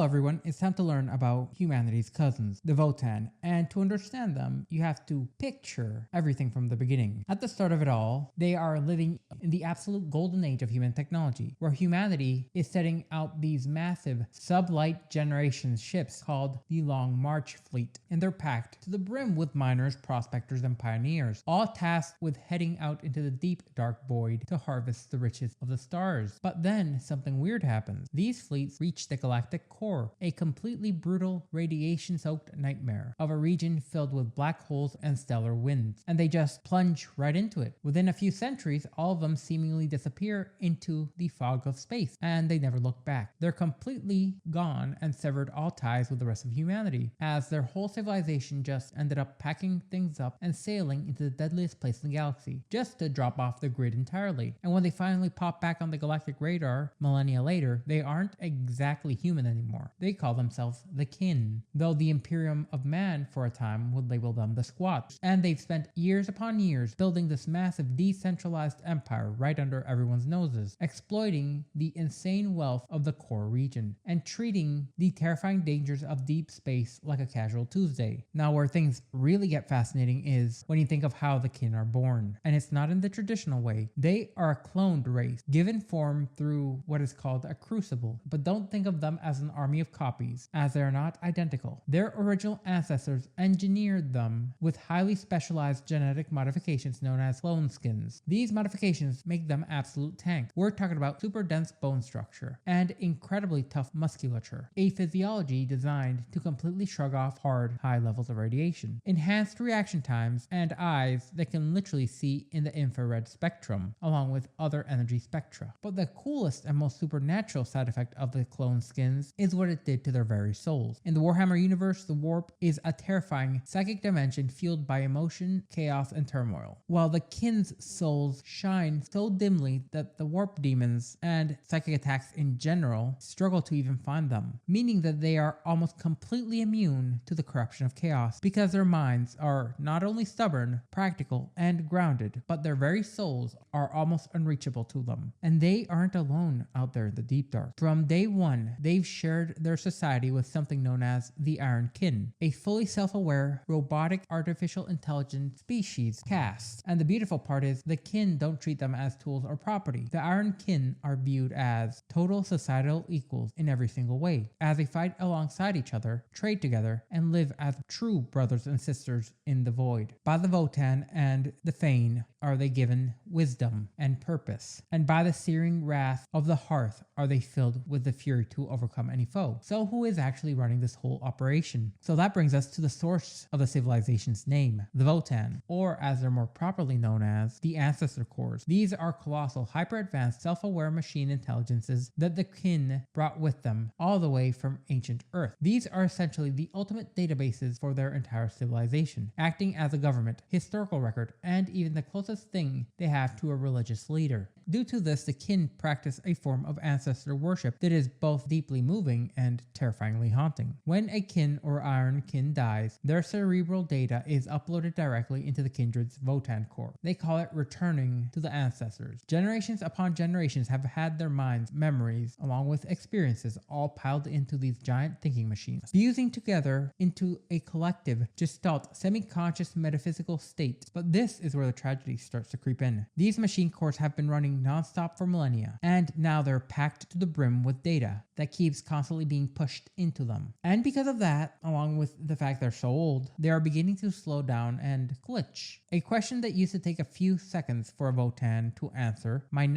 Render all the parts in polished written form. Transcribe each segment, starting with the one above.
Hello everyone, it's time to learn about humanity's cousins, the Votann, and to understand them, you have to picture everything from the beginning. At the start of it all, they are living in the absolute golden age of human technology, where humanity is setting out these massive sublight generation ships called the Long March Fleet, and they're packed to the brim with miners, prospectors, and pioneers, all tasked with heading out into the deep dark void to harvest the riches of the stars. But then something weird happens. These fleets reach the galactic core, a completely brutal, radiation-soaked nightmare of a region filled with black holes and stellar winds, and they just plunge right into it. Within a few centuries, all of them seemingly disappear into the fog of space, and they never look back. They're completely gone and severed all ties with the rest of humanity, as their whole civilization just ended up packing things up and sailing into the deadliest place in the galaxy, just to drop off the grid entirely. And when they finally pop back on the galactic radar, millennia later, they aren't exactly human anymore. They call themselves the Kin, though the Imperium of Man for a time would label them the Squats. And they've spent years upon years building this massive decentralized empire right under everyone's noses, exploiting the insane wealth of the core region, and treating the terrifying dangers of deep space like a casual Tuesday. Now where things really get fascinating is when you think of how the Kin are born, and it's not in the traditional way. They are a cloned race, given form through what is called a crucible, but don't think of them as an army of copies, as they are not identical. Their original ancestors engineered them with highly specialized genetic modifications known as clone skins. These modifications make them absolute tanks. We're talking about super dense bone structure and incredibly tough musculature, a physiology designed to completely shrug off hard, high levels of radiation, enhanced reaction times, and eyes that can literally see in the infrared spectrum, along with other energy spectra. But the coolest and most supernatural side effect of the clone skins is what it did to their very souls. In the Warhammer universe, the warp is a terrifying psychic dimension fueled by emotion, chaos, and turmoil, while the Kin's souls shine so dimly that the warp demons and psychic attacks in general struggle to even find them, meaning that they are almost completely immune to the corruption of chaos, because their minds are not only stubborn, practical, and grounded, but their very souls are almost unreachable to them. And they aren't alone out there in the deep dark. From day one, they've shared their society with something known as the Iron Kin, a fully self-aware, robotic, artificial intelligence species caste. And the beautiful part is, the Kin don't treat them as tools or property. The Iron Kin are viewed as total societal equals in every single way, as they fight alongside each other, trade together, and live as true brothers and sisters in the void. By the Votann and the Fane are they given wisdom and purpose, and by the searing wrath of the hearth are they filled with the fury to overcome any foe. So who is actually running this whole operation? So that brings us to the source of the civilization's name, the Votann, or as they're more properly known as, the Ancestor Cores. These are colossal, hyper-advanced, self-aware machine intelligences that the Kin brought with them all the way from ancient Earth. These are essentially the ultimate databases for their entire civilization, acting as a government, historical record, and even the closest thing they have to a religious leader. Due to this, the Kin practice a form of ancestor worship that is both deeply moving and terrifyingly haunting. When a Kin or Iron Kin dies, their cerebral data is uploaded directly into the kindred's Votann core. They call it returning to the ancestors. Generations upon generations have had their minds, memories, along with experiences all piled into these giant thinking machines, fusing together into a collective, gestalt, semi-conscious metaphysical state. But this is where the tragedy starts to creep in. These machine cores have been running non-stop for millennia, and now they're packed to the brim with data that keeps constantly being pushed into them. And because of that, along with the fact they're so old, they are beginning to slow down and glitch. A question that used to take a few seconds for a Votann to answer might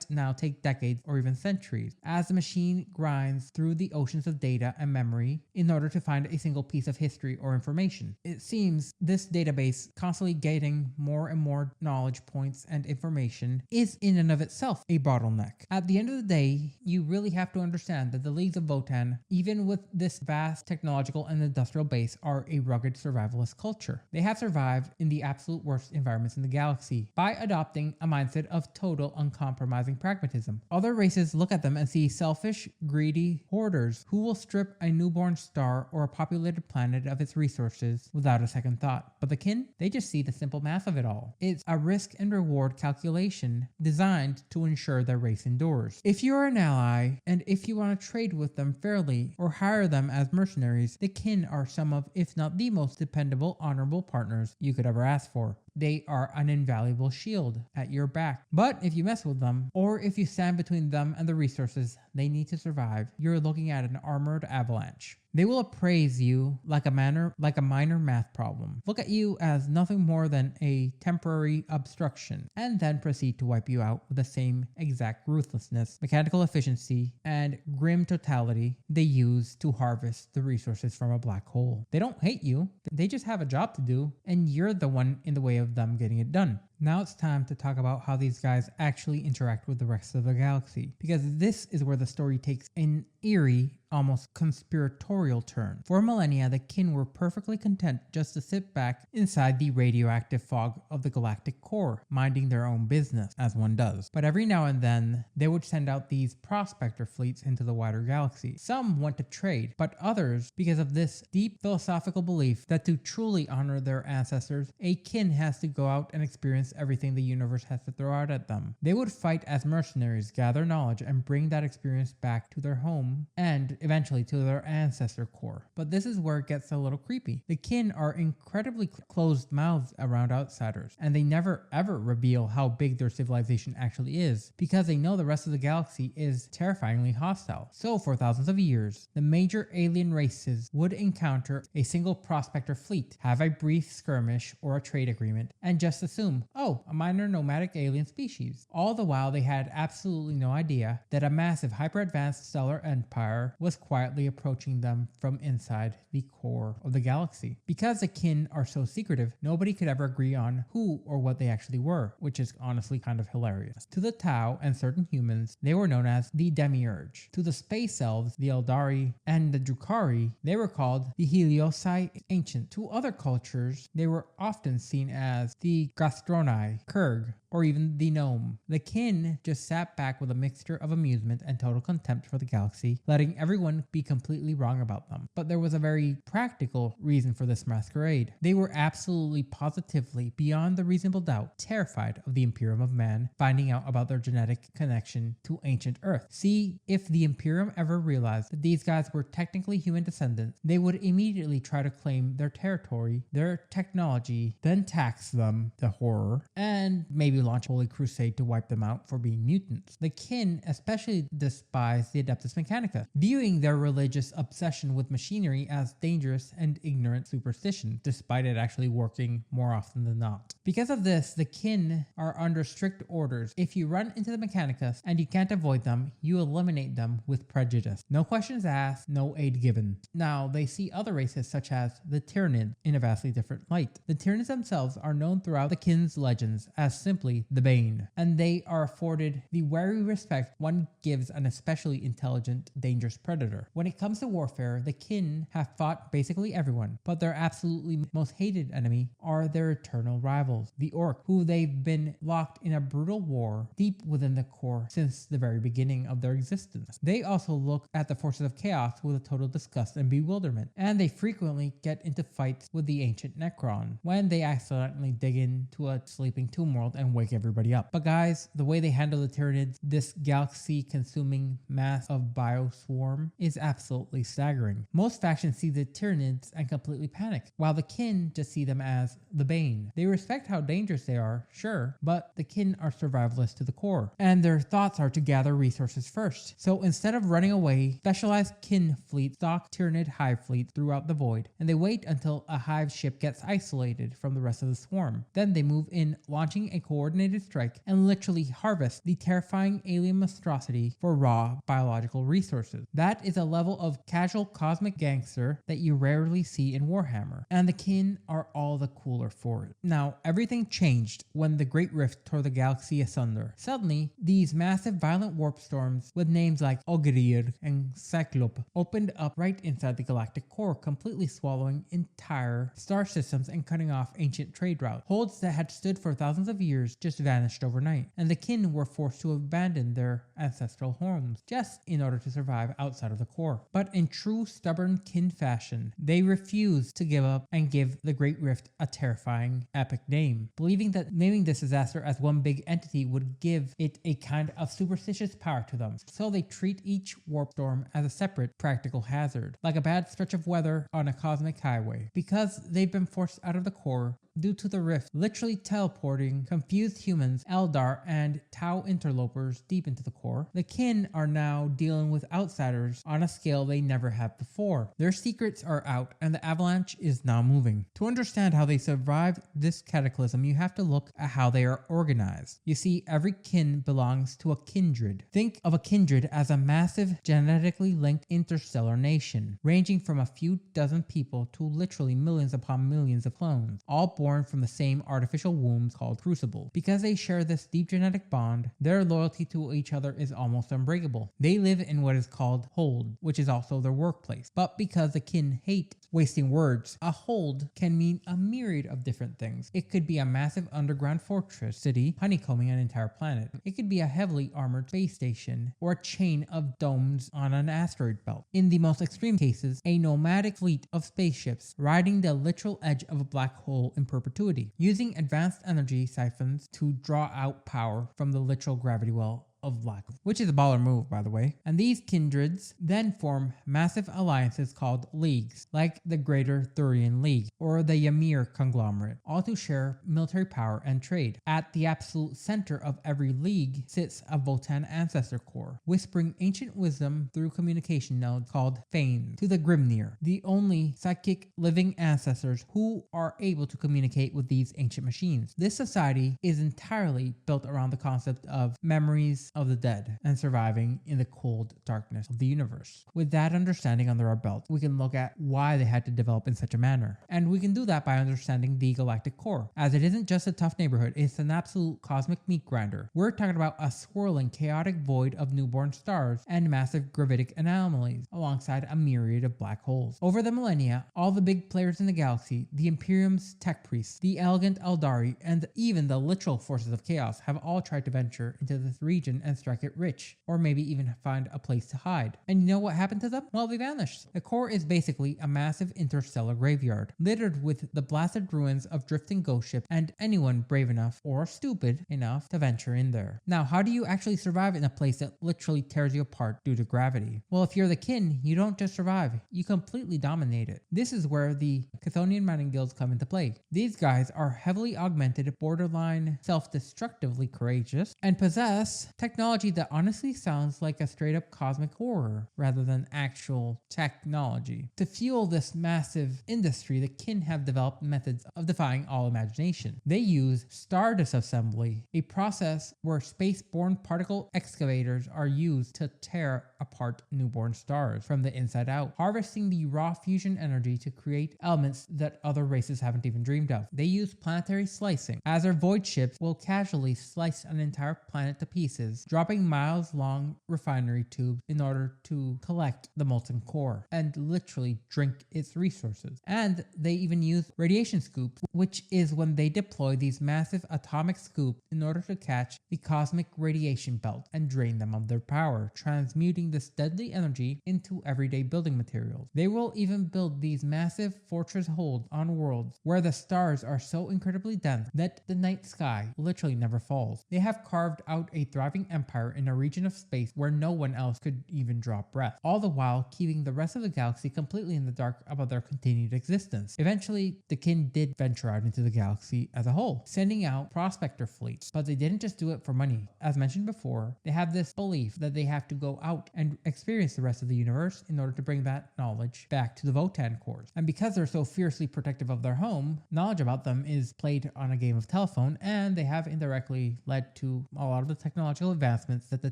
now take decades or even centuries, as the machine grinds through the oceans of data and memory in order to find a single piece of history or information. It seems this database, constantly getting more and more knowledge points and information, is in and of itself a bottleneck. At the end of the day, you really have to understand that the Leagues of Votann, even with this vast technological and industrial base, are a rugged survivalist culture. They have survived in the absolute worst environments in the galaxy by adopting a mindset of total uncompromising pragmatism. Other races look at them and see selfish, greedy hoarders who will strip a newborn star or a populated planet of its resources without a second thought. But the Kin, they just see the simple math of it all. It's a risk and reward calculation designed to ensure their race endures. If you're an ally, and if you want to trade with them fairly or hire them as mercenaries, the kin are some of, if not the most dependable, honorable partners you could ever ask for. They are an invaluable shield at your back. But if you mess with them, or if you stand between them and the resources they need to survive, you're looking at an armored avalanche. They will appraise you like a minor math problem, look at you as nothing more than a temporary obstruction, and then proceed to wipe you out with the same exact ruthlessness, mechanical efficiency, and grim totality they use to harvest the resources from a black hole. They don't hate you, they just have a job to do, and you're the one in the way of them getting it done. Now it's time to talk about how these guys actually interact with the rest of the galaxy, because this is where the story takes an eerie, almost conspiratorial turn. For millennia, the kin were perfectly content just to sit back inside the radioactive fog of the galactic core, minding their own business, as one does. But every now and then, they would send out these prospector fleets into the wider galaxy. Some went to trade, but others, because of this deep philosophical belief that to truly honor their ancestors, a kin has to go out and experience everything the universe has to throw out at them. They would fight as mercenaries, gather knowledge, and bring that experience back to their home and eventually to their ancestor core. But this is where it gets a little creepy. The kin are incredibly closed-mouthed around outsiders, and they never ever reveal how big their civilization actually is, because they know the rest of the galaxy is terrifyingly hostile. So for thousands of years, the major alien races would encounter a single prospector fleet, have a brief skirmish or a trade agreement, and just assume, oh, a minor nomadic alien species. All the while they had absolutely no idea that a massive hyper-advanced stellar empire was quietly approaching them from inside the core of the galaxy. Because the kin are so secretive, nobody could ever agree on who or what they actually were, which is honestly kind of hilarious. To the Tau and certain humans, they were known as the Demiurge. To the space elves, the Eldari, and the Drukhari, they were called the Heliosi Ancient. To other cultures, they were often seen as the Gastronai, Kurg, or even the Gnome. The kin just sat back with a mixture of amusement and total contempt for the galaxy, letting everyone be completely wrong about them. But there was a very practical reason for this masquerade. They were absolutely positively, beyond the reasonable doubt, terrified of the Imperium of Man finding out about their genetic connection to ancient Earth. See, if the Imperium ever realized that these guys were technically human descendants, they would immediately try to claim their territory, their technology, then tax them, the horror, and maybe launch a holy crusade to wipe them out for being mutants. The kin especially despised the Adeptus Mechanica, viewing their religious obsession with machinery as dangerous and ignorant superstition, despite it actually working more often than not. Because of this, the kin are under strict orders. If you run into the Mechanicus and you can't avoid them, you eliminate them with prejudice. No questions asked, no aid given. Now, they see other races such as the Tyranids in a vastly different light. The Tyranids themselves are known throughout the kin's legends as simply the Bane, and they are afforded the wary respect one gives an especially intelligent, dangerous predator. When it comes to warfare, the kin have fought basically everyone, but their absolutely most hated enemy are their eternal rivals, the Orc, who they've been locked in a brutal war deep within the core since the very beginning of their existence. They also look at the forces of chaos with a total disgust and bewilderment, and they frequently get into fights with the ancient Necron when they accidentally dig into a sleeping tomb world and wake everybody up. But guys, the way they handle the Tyranids, this galaxy-consuming mass of bioswarm, is absolutely staggering. Most factions see the Tyranids and completely panic, while the kin just see them as the Bane. They respect how dangerous they are, sure, but the kin are survivalists to the core, and their thoughts are to gather resources first. So instead of running away, specialized kin fleets stalk Tyranid hive fleets throughout the void, and they wait until a hive ship gets isolated from the rest of the swarm. Then they move in, launching a coordinated strike and literally harvest the terrifying alien monstrosity for raw biological resources. That is a level of casual cosmic gangster that you rarely see in Warhammer, and the kin are all the cooler for it. Now, everything changed when the Great Rift tore the galaxy asunder. Suddenly, these massive violent warp storms with names like Ogryr and Cyclope opened up right inside the galactic core, completely swallowing entire star systems and cutting off ancient trade routes. Holds that had stood for thousands of years just vanished overnight, and the kin were forced to abandon their ancestral homes just in order to survive outside of the core. But in true stubborn kin fashion, they refused to give up and give the Great Rift a terrifying, epic name, believing that naming this disaster as one big entity would give it a kind of superstitious power to them. So they treat each warp storm as a separate practical hazard, like a bad stretch of weather on a cosmic highway. Because they've been forced out of the core due to the rift, literally teleporting confused humans, Eldar, and Tau interlopers deep into the core, the kin are now dealing with outsiders on a scale they never have before. Their secrets are out, and the avalanche is now moving. To understand how they survived this cataclysm, you have to look at how they are organized. You see, every kin belongs to a kindred. Think of a kindred as a massive, genetically linked interstellar nation, ranging from a few dozen people to literally millions upon millions of clones, all born from the same artificial wombs called crucible. Because they share this deep genetic bond, their loyalty to each other is almost unbreakable. They live in what is called hold, which is also their workplace. But because the kin hate wasting words, a hold can mean a myriad of different things. It could be a massive underground fortress city honeycombing an entire planet. It could be a heavily armored space station or a chain of domes on an asteroid belt. In the most extreme cases, a nomadic fleet of spaceships riding the literal edge of a black hole in perpetuity, using advanced energy siphons to draw out power from the literal gravity well of black, which is a baller move, by the way. And these kindreds then form massive alliances called leagues, like the Greater Thurian League or the Ymir conglomerate, all to share military power and trade. At the absolute center of every league sits a Votann Ancestor Core, whispering ancient wisdom through communication nodes called Fanes to the Grimnir, the only psychic living ancestors who are able to communicate with these ancient machines. This society is entirely built around the concept of memories of the dead and surviving in the cold darkness of the universe. With that understanding under our belt, we can look at why they had to develop in such a manner. And we can do that by understanding the galactic core, as it isn't just a tough neighborhood, it's an absolute cosmic meat grinder. We're talking about a swirling, chaotic void of newborn stars and massive gravitic anomalies, alongside a myriad of black holes. Over the millennia, all the big players in the galaxy, the Imperium's tech priests, the elegant Eldari, and even the literal forces of chaos have all tried to venture into this region and strike it rich, or maybe even find a place to hide. And you know what happened to them? Well, they vanished. The core is basically a massive interstellar graveyard, littered with the blasted ruins of drifting ghost ships and anyone brave enough or stupid enough to venture in there. Now, how do you actually survive in a place that literally tears you apart due to gravity? Well, if you're the kin, you don't just survive, you completely dominate it. This is where the Chthonian mining guilds come into play. These guys are heavily augmented, borderline self-destructively courageous, and possess technology that honestly sounds like a straight up cosmic horror rather than actual technology. To fuel this massive industry, the kin have developed methods of defying all imagination. They use star disassembly, a process where space-borne particle excavators are used to tear apart newborn stars from the inside out, harvesting the raw fusion energy to create elements that other races haven't even dreamed of. They use planetary slicing, as their void ships will casually slice an entire planet to pieces, dropping miles-long refinery tubes in order to collect the molten core and literally drink its resources. And they even use radiation scoops, which is when they deploy these massive atomic scoops in order to catch the cosmic radiation belt and drain them of their power, transmuting this deadly energy into everyday building materials. They will even build these massive fortress holds on worlds where the stars are so incredibly dense that the night sky literally never falls. They have carved out a thriving empire in a region of space where no one else could even draw breath, all the while keeping the rest of the galaxy completely in the dark about their continued existence. Eventually, the kin did venture out into the galaxy as a whole, sending out prospector fleets, but they didn't just do it for money. As mentioned before, they have this belief that they have to go out and experience the rest of the universe in order to bring that knowledge back to the Votann cores. And because they're so fiercely protective of their home, knowledge about them is played on a game of telephone, and they have indirectly led to a lot of the technological advancements that the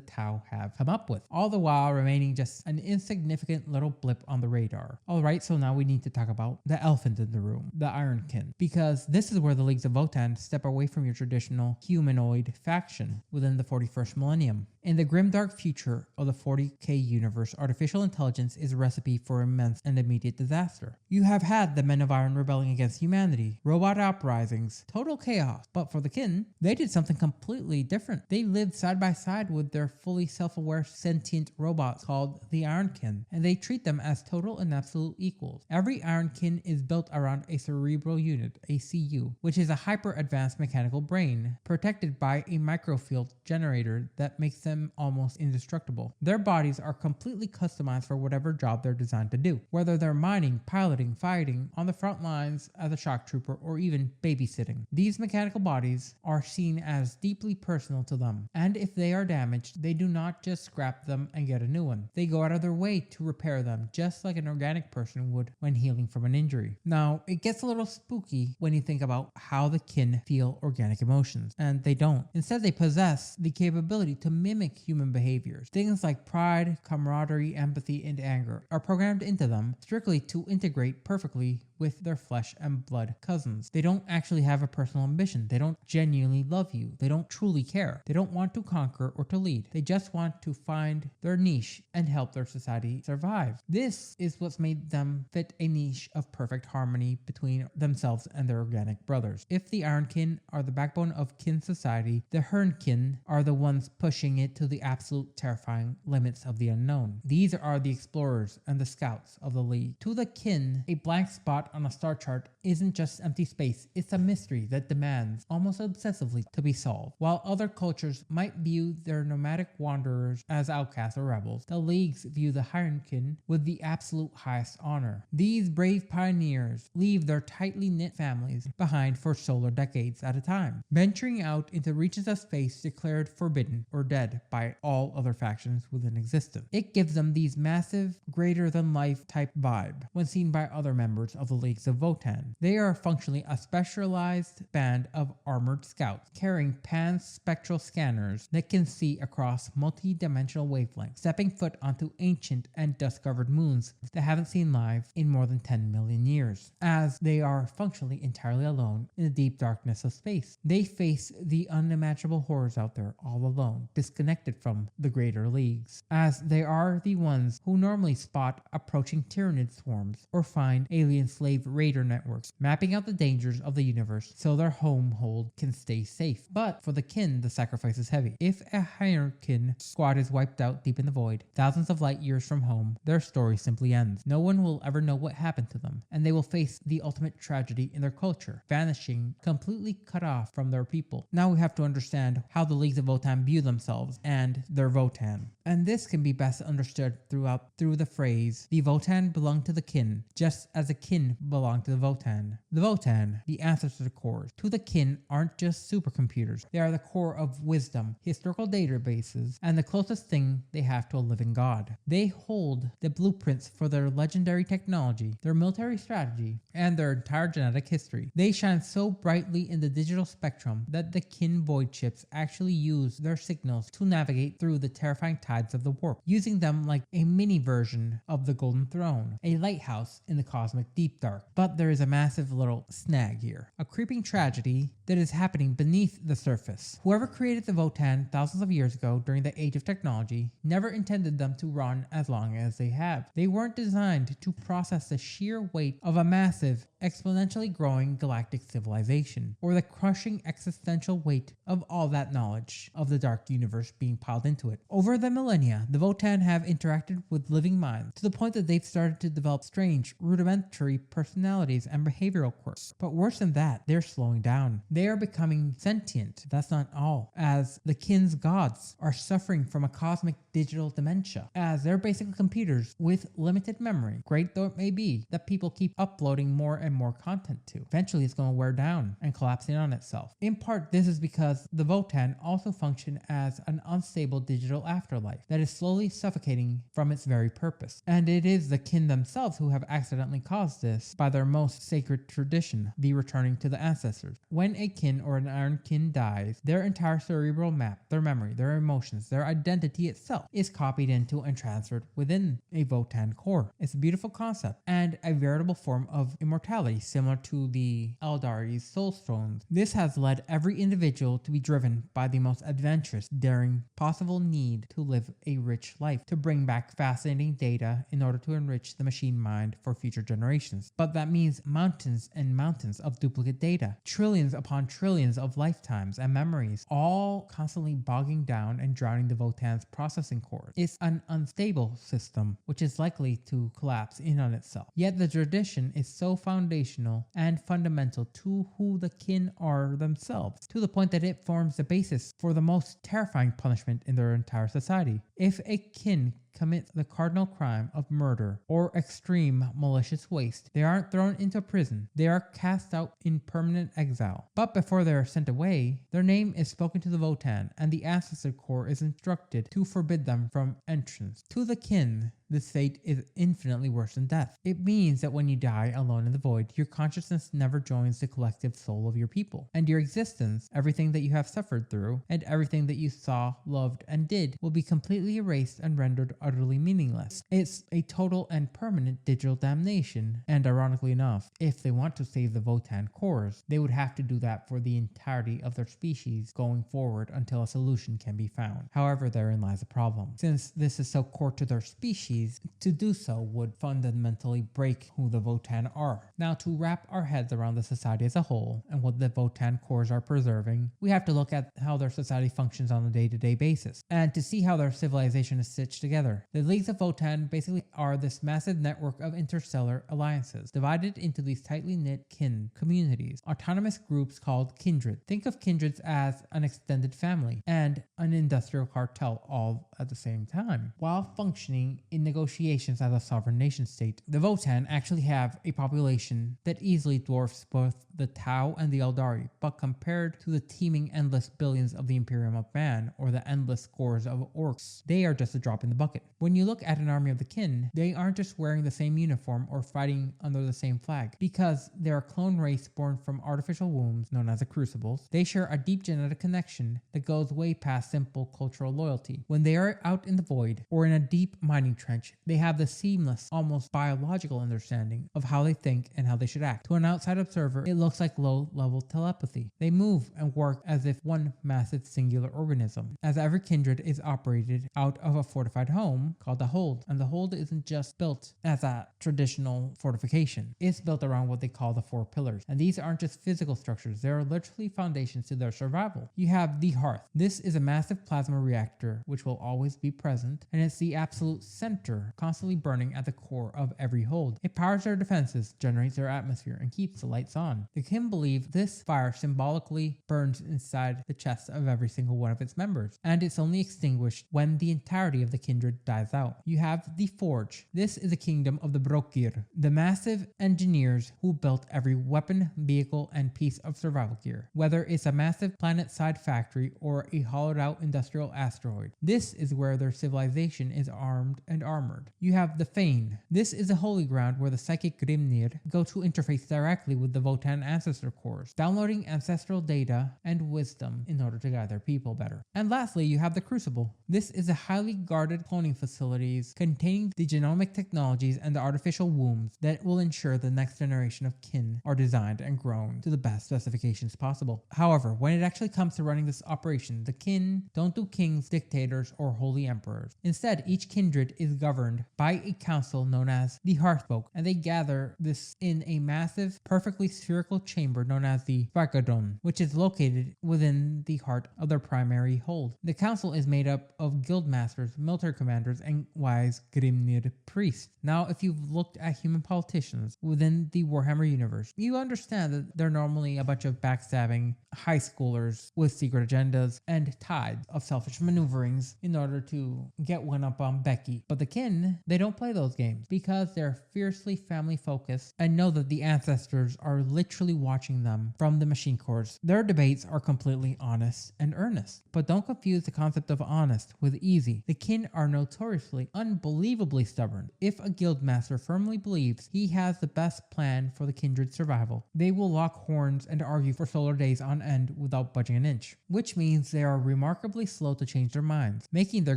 Tau have come up with, all the while remaining just an insignificant little blip on the radar. Alright, so now we need to talk about the elephant in the room, the Ironkin, because this is where the Leagues of Votann step away from your traditional humanoid faction within the 41st millennium. In the grimdark future of the 40K universe, artificial intelligence is a recipe for immense and immediate disaster. You have had the Men of Iron rebelling against humanity, robot uprisings, total chaos. But for the kin, they did something completely different. They lived side by side with their fully self-aware sentient robots called the Ironkin, and they treat them as total and absolute equals. Every Ironkin is built around a cerebral unit, a CU, which is a hyper-advanced mechanical brain, protected by a microfield generator that makes them almost indestructible. Their bodies are completely customized for whatever job they're designed to do, whether they're mining, piloting, fighting, on the front lines as a shock trooper, or even babysitting. These mechanical bodies are seen as deeply personal to them, and if they are damaged, they do not just scrap them and get a new one. They go out of their way to repair them, just like an organic person would when healing from an injury. Now, it gets a little spooky when you think about how the kin feel organic emotions, and they don't. Instead, they possess the capability to mimic human behaviors. Things like pride, camaraderie, empathy, and anger are programmed into them strictly to integrate perfectly with their flesh and blood cousins. They don't actually have a personal ambition. They don't genuinely love you. They don't truly care. They don't want to conquer or to lead. They just want to find their niche and help their society survive. This is what's made them fit a niche of perfect harmony between themselves and their organic brothers. If the Ironkin are the backbone of kin society, the Hernkin are the ones pushing it to the absolute terrifying limits of the unknown. These are the explorers and the scouts of the League. To the kin, a blank spot on a star chart isn't just empty space, it's a mystery that demands, almost obsessively, to be solved. While other cultures might view their nomadic wanderers as outcasts or rebels, the Leagues view the Hernkin with the absolute highest honor. These brave pioneers leave their tightly knit families behind for solar decades at a time, venturing out into reaches of space declared forbidden or dead by all other factions within existence. It gives them these massive, greater-than-life type vibe when seen by other members of the Leagues of Votann. They are functionally a specialized band of armored scouts carrying pan-spectral scanners that can see across multi-dimensional wavelengths, stepping foot onto ancient and dust-covered moons that haven't seen life in more than 10 million years, as they are functionally entirely alone in the deep darkness of space. They face the unimaginable horrors out there all alone, disconnected from the greater leagues, as they are the ones who normally spot approaching tyrannid swarms or find alien slave raider networks, mapping out the dangers of the universe so their homehold can stay safe. But for the kin, the sacrifice is heavy. If a Hierarchin squad is wiped out deep in the void, thousands of light years from home, their story simply ends. No one will ever know what happened to them, and they will face the ultimate tragedy in their culture, vanishing, completely cut off from their people. Now we have to understand how the Leagues of Votann view themselves and their Votann. And this can be best understood through the phrase, the Votann belong to the kin, just as the kin belong to the Votann. The Votann, the Ancestor Cores, to the kin aren't just supercomputers. They are the core of wisdom, historical databases, and the closest thing they have to a living god. They hold the blueprints for their legendary technology, their military strategy, and their entire genetic history. They shine so brightly in the digital spectrum that the kin void chips actually use their signals to navigate through the terrifying tides of the warp, using them like a mini version of the Golden Throne, a lighthouse in the cosmic deep dark. But there is a massive little snag here, a creeping tragedy that is happening beneath the surface. Whoever created the Votann thousands of years ago during the age of technology never intended them to run as long as they have. They weren't designed to process the sheer weight of a massive, exponentially growing galactic civilization, or the crushing existential weight of all that knowledge of the dark universe being piled into it. Over the millennia, the Votann have interacted with living minds to the point that they've started to develop strange, rudimentary personalities and behavioral quirks. But worse than that, they're slowing down. They are becoming sentient. That's not all, as the kin's gods are suffering from a cosmic digital dementia, as they're basically computers with limited memory, great though it may be, that people keep uploading more and more content to. Eventually it's going to wear down and collapse in on itself. In part, this is because the Votann also function as an unstable digital afterlife that is slowly suffocating from its very purpose. And it is the kin themselves who have accidentally caused this by their most sacred tradition, the returning to the ancestors. When a kin or an iron kin dies, their entire cerebral map, their memory, their emotions, their identity itself itself is copied into and transferred within a Votann core. It's a beautiful concept and a veritable form of immortality similar to the Eldari's soul stones. This has led every individual to be driven by the most adventurous, daring possible need to live a rich life, to bring back fascinating data in order to enrich the machine mind for future generations. But that means mountains and mountains of duplicate data, trillions upon trillions of lifetimes and memories, all constantly bogging down and drowning the Votann's processing cores. It's an unstable system, which is likely to collapse in on itself. Yet the tradition is so foundational and fundamental to who the kin are themselves, to the point that it forms the basis for the most terrifying punishment in their entire society. If a kin commit the cardinal crime of murder or extreme malicious waste, they aren't thrown into prison, they are cast out in permanent exile. But before they are sent away, their name is spoken to the Votann, and the Ancestor Core is instructed to forbid them from entrance. To the kin, this fate is infinitely worse than death. It means that when you die alone in the void, your consciousness never joins the collective soul of your people, and your existence, everything that you have suffered through, and everything that you saw, loved, and did, will be completely erased and rendered utterly meaningless. It's a total and permanent digital damnation, and ironically enough, if they want to save the Votann cores, they would have to do that for the entirety of their species going forward until a solution can be found. However, therein lies a problem. Since this is so core to their species, to do so would fundamentally break who the Votann are. Now, to wrap our heads around the society as a whole and what the Votann cores are preserving, we have to look at how their society functions on a day-to-day basis, and to see how their civilization is stitched together. The Leagues of Votann basically are this massive network of interstellar alliances, divided into these tightly knit kin communities, autonomous groups called kindred. Think of kindreds as an extended family and an industrial cartel all at the same time. While functioning in negotiations as a sovereign nation state, the Votann actually have a population that easily dwarfs both the Tau and the Eldari, but compared to the teeming endless billions of the Imperium of Man or the endless scores of orcs, they are just a drop in the bucket. When you look at an army of the kin, they aren't just wearing the same uniform or fighting under the same flag, because they're a clone race born from artificial wombs known as the Crucibles. They share a deep genetic connection that goes way past simple cultural loyalty. When they are out in the void or in a deep mining trench, they have the seamless, almost biological understanding of how they think and how they should act. To an outside observer, it looks like low-level telepathy. They move and work as if one massive singular organism, as every kindred is operated out of a fortified home called the Hold. And the Hold isn't just built as a traditional fortification. It's built around what they call the Four Pillars. And these aren't just physical structures, they are literally foundations to their survival. You have the Hearth. This is a massive plasma reactor which will always be present, and it's the absolute center, constantly burning at the core of every hold. It powers their defenses, generates their atmosphere, and keeps the lights on. The kin believe this fire symbolically burns inside the chest of every single one of its members, and it's only extinguished when the entirety of the kindred dies out. You have the Forge. This is the kingdom of the Brôkhyr, the massive engineers who built every weapon, vehicle, and piece of survival gear, whether it's a massive planet-side factory or a hollowed-out industrial asteroid. This is where their civilization is armed and armored. You have the Fane. This is a holy ground where the psychic Grimnir go to interface directly with the Votann Ancestor Cores, downloading ancestral data and wisdom in order to guide their people better. And lastly, you have the Crucible. This is a highly guarded cloning facilities containing the genomic technologies and the artificial wombs that will ensure the next generation of kin are designed and grown to the best specifications possible. However, when it actually comes to running this operation, the kin don't do kings, dictators, or holy emperors. Instead, each kindred is governed by a council known as the Hearthfolk, and they gather this in a massive, perfectly spherical chamber known as the Vargadon, which is located within the heart of their primary hold. The council is made up of guild masters, military commanders, and wise Grimnir priests. Now, if you've looked at human politicians within the Warhammer universe, you understand that they're normally a bunch of backstabbing high schoolers with secret agendas and tides of selfish maneuverings in order to get one up on Becky. But the kin, they don't play those games because they're fiercely family focused and know that the ancestors are literally literally watching them from the machine cores. Their debates are completely honest and earnest. But don't confuse the concept of honest with easy. The kin are notoriously, unbelievably stubborn. If a guild master firmly believes he has the best plan for the kindred's survival, they will lock horns and argue for solar days on end without budging an inch, which means they are remarkably slow to change their minds, making their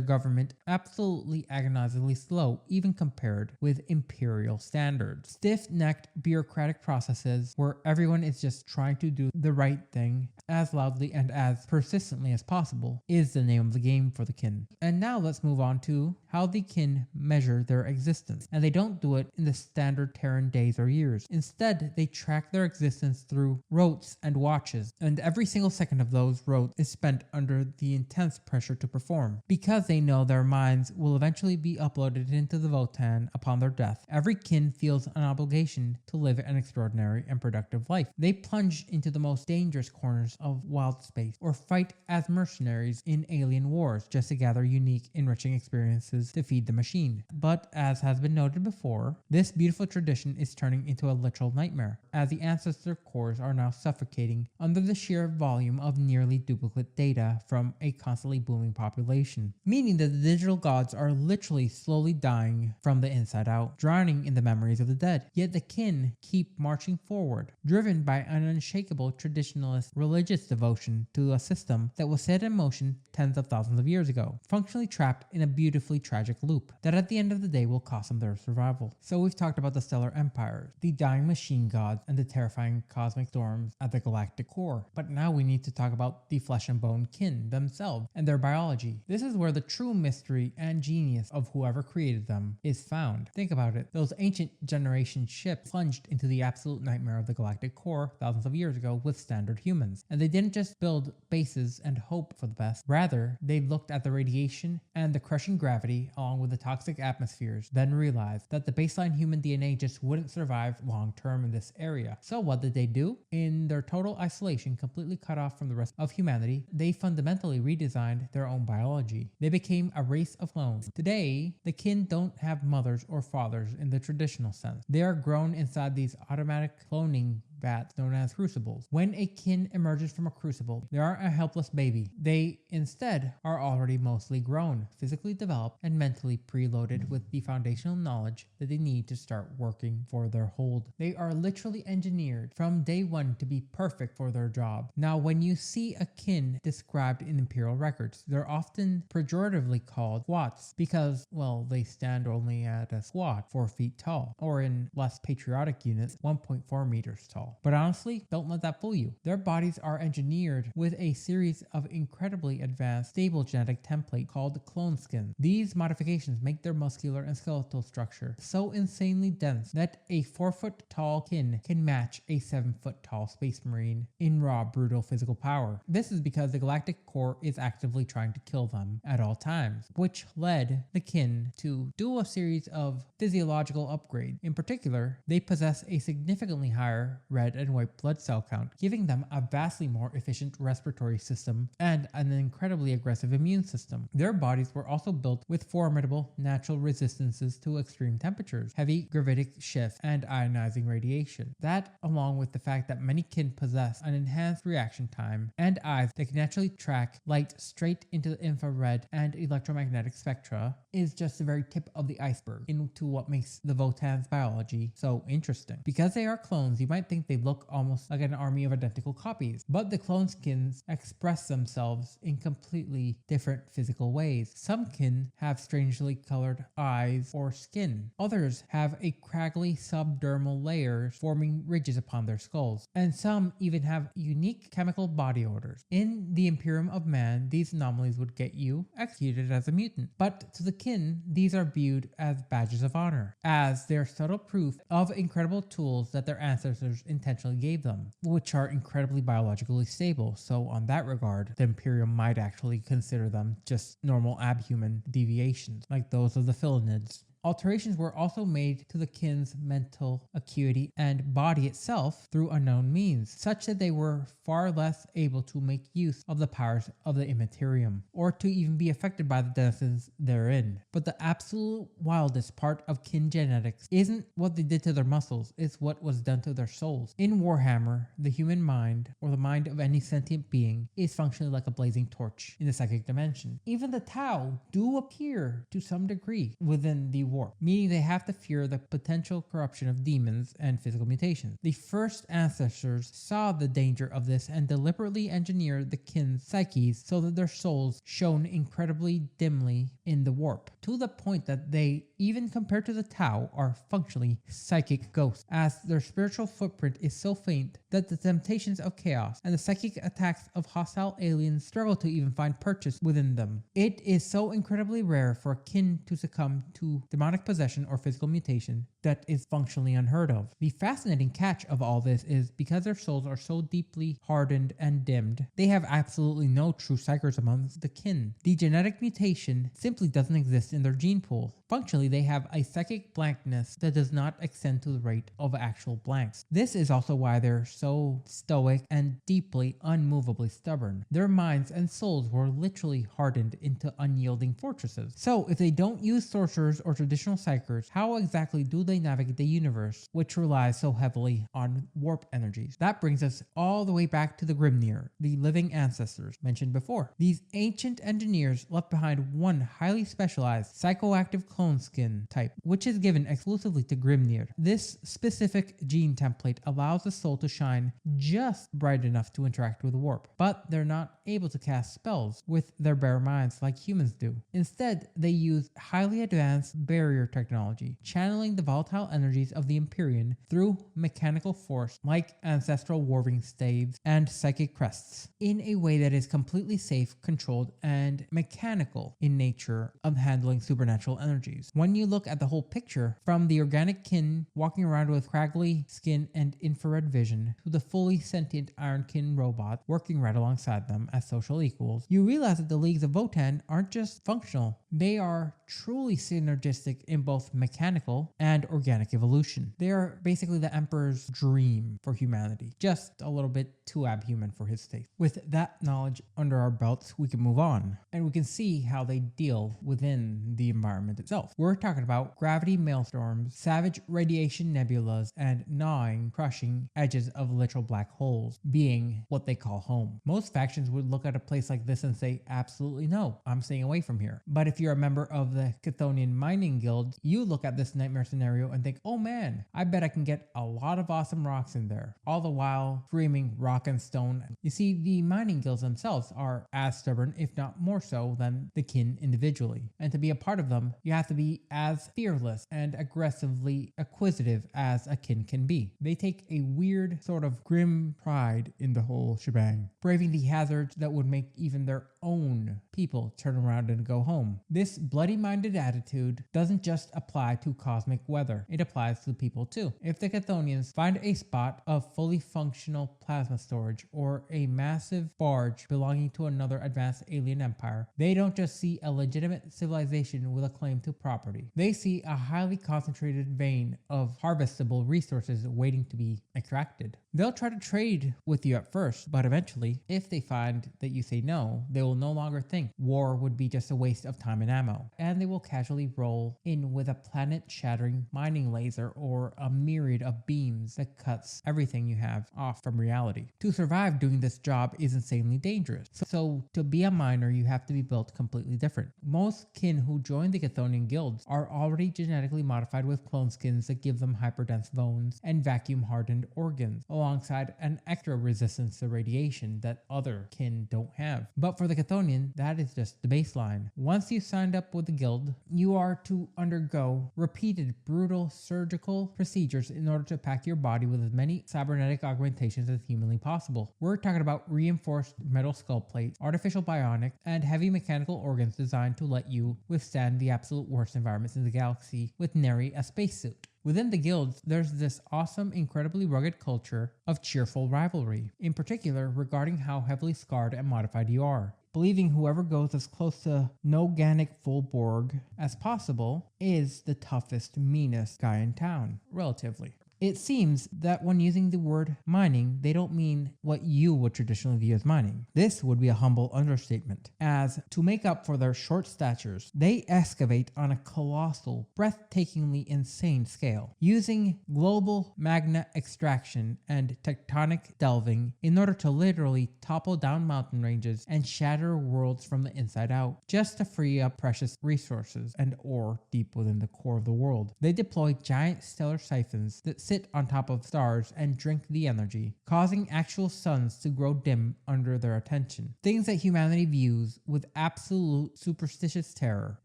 government absolutely agonizingly slow even compared with imperial standards. Stiff-necked bureaucratic processes where everyone is just trying to do the right thing as loudly and as persistently as possible is the name of the game for the kin. And now let's move on to how the kin measure their existence. And they don't do it in the standard Terran days or years. Instead, they track their existence through rotes and watches, and every single second of those rotes is spent under the intense pressure to perform. Because they know their minds will eventually be uploaded into the Votann upon their death, every kin feels an obligation to live an extraordinary and productive life. They plunge into the most dangerous corners of wild space, or fight as mercenaries in alien wars just to gather unique, enriching experiences to feed the machine. But as has been noted before, this beautiful tradition is turning into a literal nightmare, as the Ancestor Cores are now suffocating under the sheer volume of nearly duplicate data from a constantly booming population, meaning that the digital gods are literally slowly dying from the inside out, drowning in the memories of the dead. Yet the kin keep marching forward, driven by an unshakable traditionalist religious devotion to a system that was set in motion tens of thousands of years ago, functionally trapped in a beautifully tragic loop that at the end of the day will cost them their survival. So we've talked about the stellar empires, the dying machine gods, and the terrifying cosmic storms at the galactic core. But now we need to talk about the flesh and bone kin themselves and their biology. This is where the true mystery and genius of whoever created them is found. Think about it. Those ancient generation ships plunged into the absolute nightmare of the galactic core thousands of years ago with standard humans. And they didn't just build bases and hope for the best. Rather, they looked at the radiation and the crushing gravity along with the toxic atmospheres, then realized that the baseline human DNA just wouldn't survive long term in this area. So what did they do? In their total isolation, completely cut off from the rest of humanity, they fundamentally redesigned their own biology. They became a race of clones. Today, the kin don't have mothers or fathers in the traditional sense. They are grown inside these automatic cloning vats known as crucibles. When a kin emerges from a crucible, they aren't a helpless baby. They instead are already mostly grown, physically developed, and mentally preloaded with the foundational knowledge that they need to start working for their hold. They are literally engineered from day one to be perfect for their job. Now, when you see a kin described in imperial records, they're often pejoratively called squats because, well, they stand only at a squat 4 feet tall, or in less patriotic units, 1.4 meters tall. But honestly, don't let that fool you. Their bodies are engineered with a series of incredibly advanced, stable genetic template called clone skin. These modifications make their muscular and skeletal structure so insanely dense that a 4-foot tall kin can match a 7-foot tall space marine in raw, brutal physical power. This is because the galactic core is actively trying to kill them at all times, which led the kin to do a series of physiological upgrades. In particular, they possess a significantly higher red and white blood cell count, giving them a vastly more efficient respiratory system and an incredibly aggressive immune system. Their bodies were also built with formidable natural resistances to extreme temperatures, heavy gravitic shifts, and ionizing radiation. That, along with the fact that many kin possess an enhanced reaction time and eyes that can naturally track light straight into the infrared and electromagnetic spectra, is just the very tip of the iceberg into what makes the Votann's biology so interesting. Because they are clones, you might think they look almost like an army of identical copies, but the clone skins express themselves in completely different physical ways. Some kin have strangely colored eyes or skin. Others have a craggly subdermal layers forming ridges upon their skulls, and some even have unique chemical body odors. In the Imperium of Man, these anomalies would get you executed as a mutant, but to the kin, these are viewed as badges of honor, as they're subtle proof of incredible tools that their ancestors intentionally gave them, which are incredibly biologically stable. So on that regard, the Imperium might actually consider them just normal abhuman deviations, like those of the Philinids. Alterations were also made to the kin's mental acuity and body itself through unknown means, such that they were far less able to make use of the powers of the immaterium, or to even be affected by the denizens therein. But the absolute wildest part of kin genetics isn't what they did to their muscles, it's what was done to their souls. In Warhammer, the human mind, or the mind of any sentient being, is functionally like a blazing torch in the psychic dimension. Even the Tau do appear to some degree within the warp, meaning they have to fear the potential corruption of demons and physical mutations. The first ancestors saw the danger of this and deliberately engineered the kin's psyches so that their souls shone incredibly dimly in the warp, to the point that they, even compared to the Tau, are functionally psychic ghosts, as their spiritual footprint is so faint that the temptations of chaos and the psychic attacks of hostile aliens struggle to even find purchase within them. It is so incredibly rare for a kin to succumb to demonic possession or physical mutation that is functionally unheard of. The fascinating catch of all this is because their souls are so deeply hardened and dimmed, they have absolutely no true psychers amongst the kin. The genetic mutation simply doesn't exist in their gene pool. Functionally, they have a psychic blankness that does not extend to the rate of actual blanks. This is also why they're so stoic and deeply, unmovably stubborn. Their minds and souls were literally hardened into unyielding fortresses. So, if they don't use sorcerers or traditional psychers, how exactly do they navigate the universe, which relies so heavily on warp energies? That brings us all the way back to the Grimnir, the living ancestors mentioned before. These ancient engineers left behind one highly specialized psychoactive clone skin type, which is given exclusively to Grimnir. This specific gene template allows the soul to shine just bright enough to interact with warp, but they're not able to cast spells with their bare minds like humans do. Instead, they use highly advanced barrier technology, channeling the volatile energies of the Empyrean through mechanical force like ancestral warring staves and psychic crests, in a way that is completely safe, controlled, and mechanical in nature of handling supernatural energies. When you look at the whole picture, from the organic kin walking around with craggly skin and infrared vision, to the fully sentient ironkin robot working right alongside them as social equals, you realize that the Leagues of Votann aren't just functional, they are truly synergistic in both mechanical and organic evolution. They are basically the Emperor's dream for humanity, just a little bit too abhuman for his taste. With that knowledge under our belts, we can move on, and we can see how they deal within the environment itself. We're talking about gravity maelstorms, savage radiation nebulas, and gnawing, crushing edges of literal black holes being what they call home. Most factions would look at a place like this and say, absolutely no, I'm staying away from here. But if you're a member of the Chthonian Mining Guild, you look at this nightmare scenario and think, oh man, I bet I can get a lot of awesome rocks in there, all the while screaming rock and stone. You see, the mining guilds themselves are as stubborn, if not more so, than the kin individually. And to be a part of them, you have to be as fearless and aggressively acquisitive as a kin can be. They take a weird sort of grim pride in the whole shebang, braving the hazards that would make even their own people turn around and go home. This bloody-minded attitude doesn't just apply to cosmic weather, it applies to the people too. If the Chthonians find a spot of fully functional plasma storage or a massive barge belonging to another advanced alien empire, they don't just see a legitimate civilization with a claim to property. They see a highly concentrated vein of harvestable resources waiting to be extracted. They'll try to trade with you at first, but eventually, if they find that you say no, they will no longer think war would be just a waste of time and ammo, and they will casually roll in with a planet-shattering mining laser or a myriad of beams that cuts everything you have off from reality. To survive doing this job is insanely dangerous, so to be a miner, you have to be built completely different. Most kin who join the Chthonian guilds are already genetically modified with clone skins that give them hyperdense bones and vacuum-hardened organs, alongside an extra resistance to radiation that other kin don't have. But for the Chthonian, that is just the baseline. Once you signed up with the guild, you are to undergo repeated brutal surgical procedures in order to pack your body with as many cybernetic augmentations as humanly possible. We're talking about reinforced metal skull plates, artificial bionic, and heavy mechanical organs designed to let you withstand the absolute worst environments in the galaxy with nary a spacesuit. Within the guilds, there's this awesome, incredibly rugged culture of cheerful rivalry, in particular regarding how heavily scarred and modified you are. believing whoever goes as close to no organic full Borg as possible is the toughest, meanest guy in town, relatively. It seems that when using the word mining, they don't mean what you would traditionally view as mining. This would be a humble understatement, as to make up for their short statures, they excavate on a colossal, breathtakingly insane scale, using global magna extraction and tectonic delving in order to literally topple down mountain ranges and shatter worlds from the inside out, just to free up precious resources and ore deep within the core of the world. They deploy giant stellar siphons that sit on top of stars and drink the energy, causing actual suns to grow dim under their attention. Things that humanity views with absolute superstitious terror,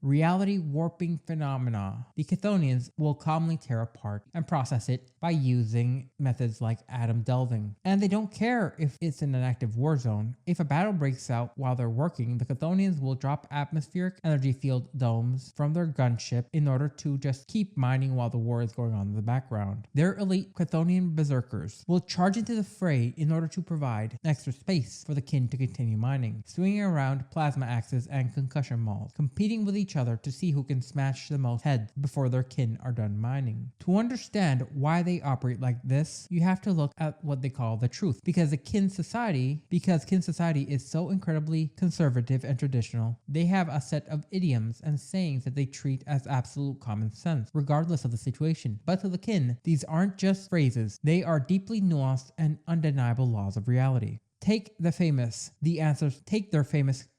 reality warping phenomena, the Chthonians will calmly tear apart and process it by using methods like atom delving. And they don't care if it's in an active war zone. If a battle breaks out while they're working, the Chthonians will drop atmospheric energy field domes from their gunship in order to just keep mining while the war is going on in the background. Their elite Chthonian berserkers will charge into the fray in order to provide extra space for the kin to continue mining, swinging around plasma axes and concussion mauls, competing with each other to see who can smash the most heads before their kin are done mining. To understand why they operate like this, you have to look at what they call the truth, because kin society is so incredibly conservative and traditional, they have a set of idioms and sayings that they treat as absolute common sense, regardless of the situation. But to the kin, these aren't just phrases, they are deeply nuanced and undeniable laws of reality. Take their famous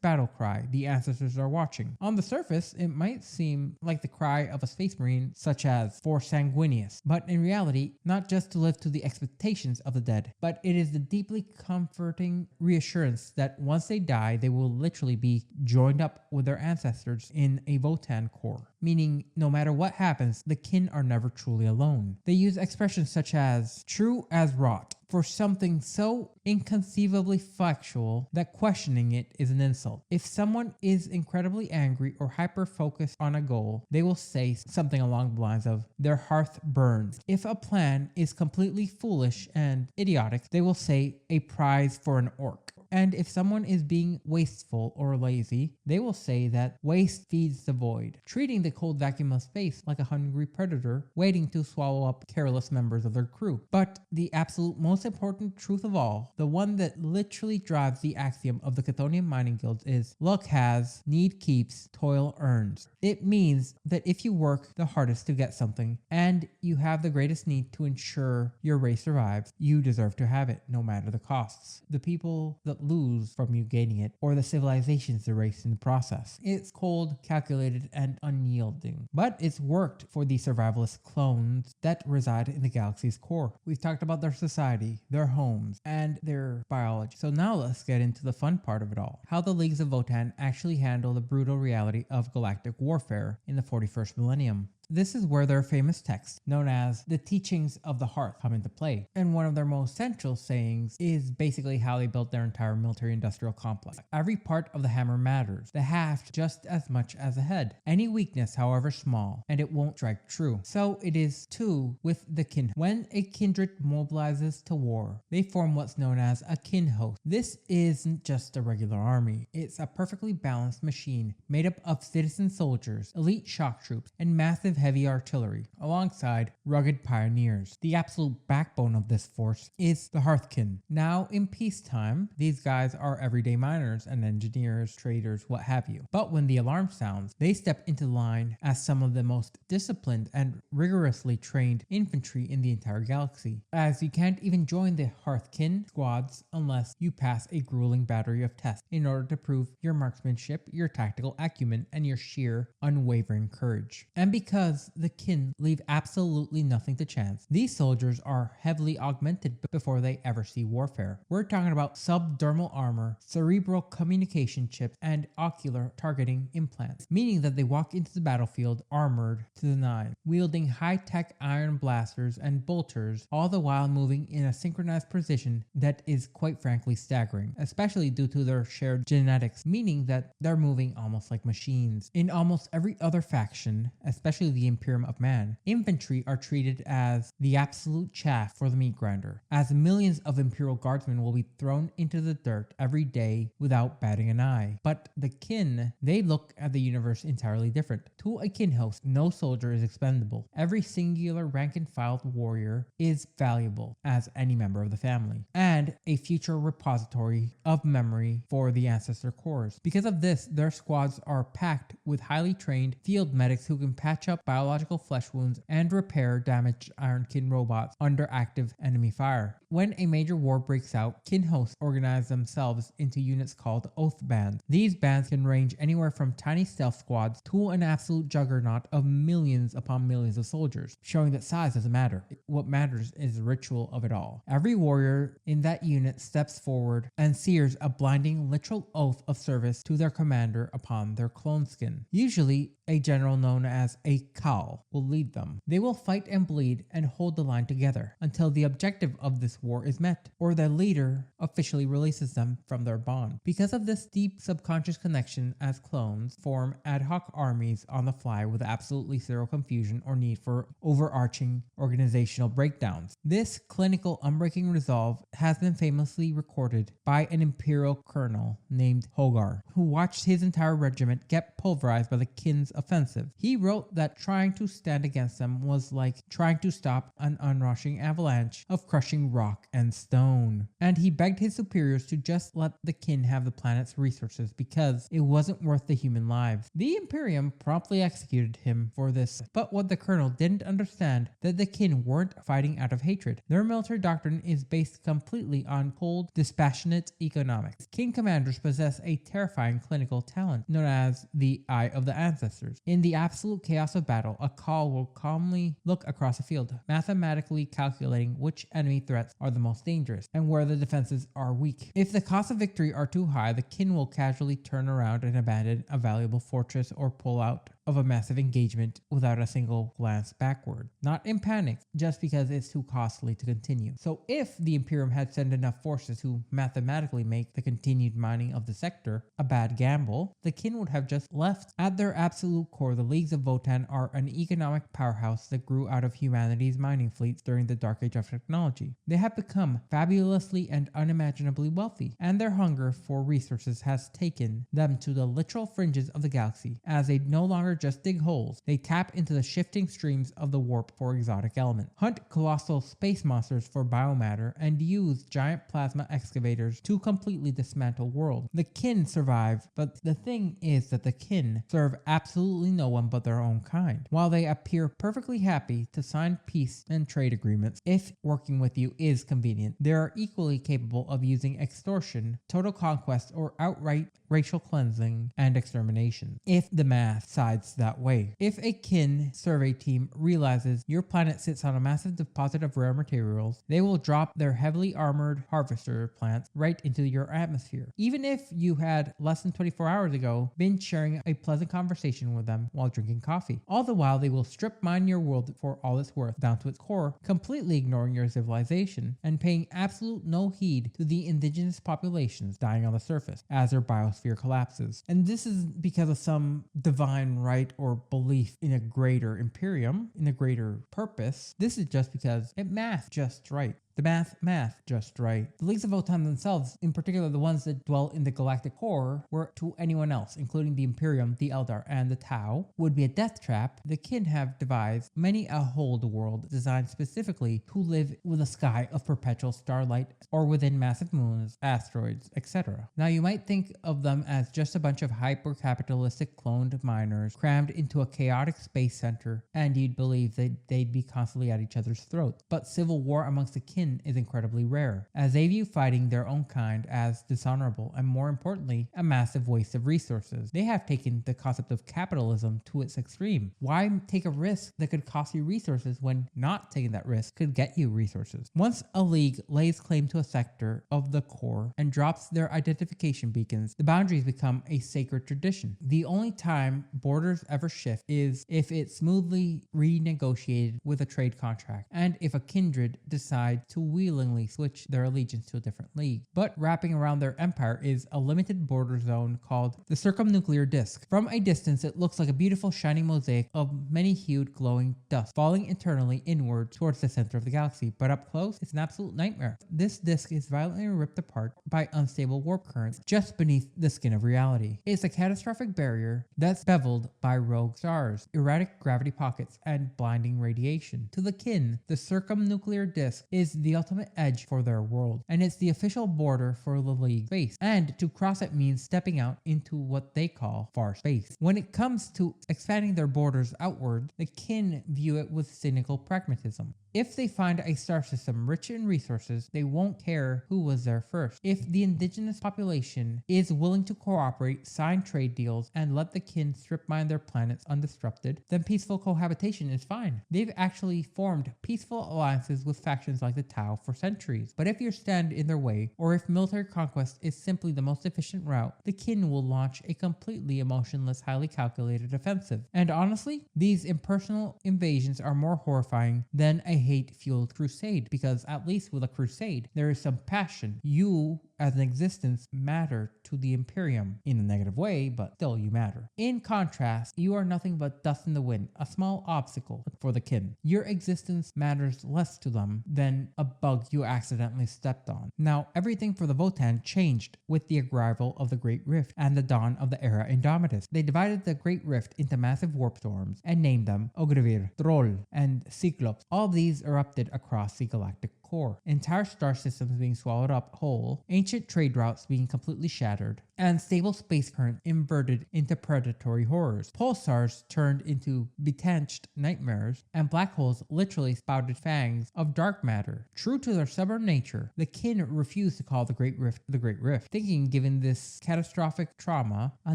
battle cry, the ancestors are watching. On the surface, it might seem like the cry of a space marine, such as for sanguinius, but in reality, not just to live to the expectations of the dead, but it is the deeply comforting reassurance that once they die, they will literally be joined up with their ancestors in a Votann core. Meaning, no matter what happens, the kin are never truly alone. They use expressions such as true as rot for something so inconceivably factual that questioning it is an insult. If someone is incredibly angry or hyper-focused on a goal, they will say something along the lines of, their hearth burns. If a plan is completely foolish and idiotic, they will say, a prize for an orc. And if someone is being wasteful or lazy, they will say that waste feeds the void, treating the cold vacuum of space like a hungry predator waiting to swallow up careless members of their crew. But the absolute most important truth of all, the one that literally drives the axiom of the Chthonian mining guilds is, luck has, need keeps, toil earns. It means that if you work the hardest to get something, and you have the greatest need to ensure your race survives, you deserve to have it, no matter the costs. The people that lose from you gaining it, or the civilizations erased in the process. It's cold, calculated, and unyielding. But it's worked for the survivalist clones that reside in the galaxy's core. We've talked about their society, their homes, and their biology. So now let's get into the fun part of it all. How the Leagues of Votann actually handle the brutal reality of galactic warfare in the 41st millennium. This is where their famous text, known as the Teachings of the Hearth, come into play. And one of their most central sayings is basically how they built their entire military-industrial complex. Every part of the hammer matters, the haft just as much as the head. Any weakness, however small, and it won't strike true. So it is too with the Kinhost. When a kindred mobilizes to war, they form what's known as a Kinhost. This isn't just a regular army. It's a perfectly balanced machine made up of citizen soldiers, elite shock troops, and massive heavy artillery, alongside rugged pioneers. The absolute backbone of this force is the Hearthkin. Now, in peacetime, these guys are everyday miners and engineers, traders, what have you. But when the alarm sounds, they step into line as some of the most disciplined and rigorously trained infantry in the entire galaxy, as you can't even join the Hearthkin squads unless you pass a grueling battery of tests in order to prove your marksmanship, your tactical acumen, and your sheer, unwavering courage. And because the kin leave absolutely nothing to chance, these soldiers are heavily augmented before they ever see warfare. We're talking about subdermal armor, cerebral communication chips, and ocular targeting implants, meaning that they walk into the battlefield armored to the nines, wielding high-tech iron blasters and bolters, all the while moving in a synchronized precision that is quite frankly staggering, especially due to their shared genetics, meaning that they're moving almost like machines. In almost every other faction, especially especially the Imperium of Man, infantry are treated as the absolute chaff for the meat grinder, as millions of Imperial Guardsmen will be thrown into the dirt every day without batting an eye. But the kin, they look at the universe entirely different. To a Kinhost, no soldier is expendable. Every singular rank-and-file warrior is valuable as any member of the family, and a future repository of memory for the Ancestor Cores. Because of this, their squads are packed with highly trained field medics who can patch up biological flesh wounds and repair damaged Ironkin robots under active enemy fire. When a major war breaks out, Kinhosts organize themselves into units called Oath Bands. These bands can range anywhere from tiny stealth squads to an absolute juggernaut of millions upon millions of soldiers, showing that size doesn't matter. What matters is the ritual of it all. Every warrior in that unit steps forward and sears a blinding literal oath of service to their commander upon their clone skin. Usually, a general known as a Khal will lead them. They will fight and bleed and hold the line together until the objective of this war is met, or their leader officially releases them from their bond. Because of this deep subconscious connection, as clones form ad hoc armies on the fly with absolutely zero confusion or need for overarching organizational breakdowns. This clinical unbreaking resolve has been famously recorded by an Imperial colonel named Hogar, who watched his entire regiment get pulverized by the Kin's offensive. He wrote that trying to stand against them was like trying to stop an onrushing avalanche of crushing rock and stone. And he begged his superiors to just let the Kin have the planet's resources because it wasn't worth the human lives. The Imperium promptly executed him for this, but what the colonel didn't understand that the Kin weren't fighting out of hatred. Their military doctrine is based completely on cold, dispassionate economics. Kin commanders possess a terrifying clinical talent known as the Eye of the Ancestors. In the absolute chaos of battle, a Khal will calmly look across a field, mathematically calculating which enemy threats are the most dangerous and where the defenses are weak. If the costs of victory are too high, the Kin will casually turn around and abandon a valuable fortress or pull out of a massive engagement without a single glance backward. Not in panic, just because it's too costly to continue. So if the Imperium had sent enough forces to mathematically make the continued mining of the sector a bad gamble, the Kin would have just left. At their absolute core, the Leagues of Votann are an economic powerhouse that grew out of humanity's mining fleets during the Dark Age of technology. They have become fabulously and unimaginably wealthy, and their hunger for resources has taken them to the literal fringes of the galaxy. As they no longer just dig holes, they tap into the shifting streams of the warp for exotic elements, hunt colossal space monsters for biomatter, and use giant plasma excavators to completely dismantle worlds. The Kin survive, but the thing is that the Kin serve absolutely no one but their own kind. While they appear perfectly happy to sign peace and trade agreements if working with you is convenient, they are equally capable of using extortion, total conquest, or outright racial cleansing and extermination, if the math sides that way. If a Kin survey team realizes your planet sits on a massive deposit of rare materials, they will drop their heavily armored harvester plants right into your atmosphere. Even if you had less than 24 hours ago been sharing a pleasant conversation with them while drinking coffee. All the while, they will strip mine your world for all it's worth down to its core, completely ignoring your civilization and paying absolute no heed to the indigenous populations dying on the surface as their biosphere collapses. And this is because of some divine right or belief in a greater imperium, in a greater purpose. This is just because it math just right. The math just right. The Leagues of Votann themselves, in particular the ones that dwell in the galactic core, were to anyone else, including the Imperium, the Eldar, and the Tau, would be a death trap. The Kin have devised many a hold world designed specifically to live with a sky of perpetual starlight or within massive moons, asteroids, etc. Now you might think of them as just a bunch of hyper-capitalistic cloned miners crammed into a chaotic space center, and you'd believe that they'd be constantly at each other's throats. But civil war amongst the Kin is incredibly rare, as they view fighting their own kind as dishonorable and, more importantly, a massive waste of resources. They have taken the concept of capitalism to its extreme. Why take a risk that could cost you resources when not taking that risk could get you resources? Once a league lays claim to a sector of the core and drops their identification beacons, the boundaries become a sacred tradition. The only time borders ever shift is if it's smoothly renegotiated with a trade contract, and if a kindred decides to willingly switch their allegiance to a different league. But wrapping around their empire is a limited border zone called the circumnuclear disk. From a distance, it looks like a beautiful shining mosaic of many-hued glowing dust falling internally inward towards the center of the galaxy, but up close, it's an absolute nightmare. This disk is violently ripped apart by unstable warp currents just beneath the skin of reality. It's a catastrophic barrier that's beveled by rogue stars, erratic gravity pockets, and blinding radiation. To the kin, the circumnuclear disk is the ultimate edge for their world, and it's the official border for the League space. And to cross it means stepping out into what they call far space. When it comes to expanding their borders outward, the kin view it with cynical pragmatism. If they find a star system rich in resources, they won't care who was there first. If the indigenous population is willing to cooperate, sign trade deals, and let the kin strip mine their planets undisrupted, then peaceful cohabitation is fine. They've actually formed peaceful alliances with factions like the Tau for centuries. But if you stand in their way, or if military conquest is simply the most efficient route, the kin will launch a completely emotionless, highly calculated offensive. And honestly, these impersonal invasions are more horrifying than a hate-fueled crusade, because at least with a crusade, there is some passion. You, as an existence, matter to the Imperium in a negative way, but still you matter. In contrast, you are nothing but dust in the wind, a small obstacle for the kin. Your existence matters less to them than a bug you accidentally stepped on. Now, everything for the Votann changed with the arrival of the Great Rift and the dawn of the Era Indomitus. They divided the Great Rift into massive warp storms and named them Grudgebands, Troll, and Cyclops. All these erupted across the galactic core, entire star systems being swallowed up whole, ancient trade routes being completely shattered, and stable space current inverted into predatory horrors. Pulsars turned into betanched nightmares, and black holes literally spouted fangs of dark matter. True to their stubborn nature, the kin refused to call the Great Rift the Great Rift, thinking given this catastrophic trauma, a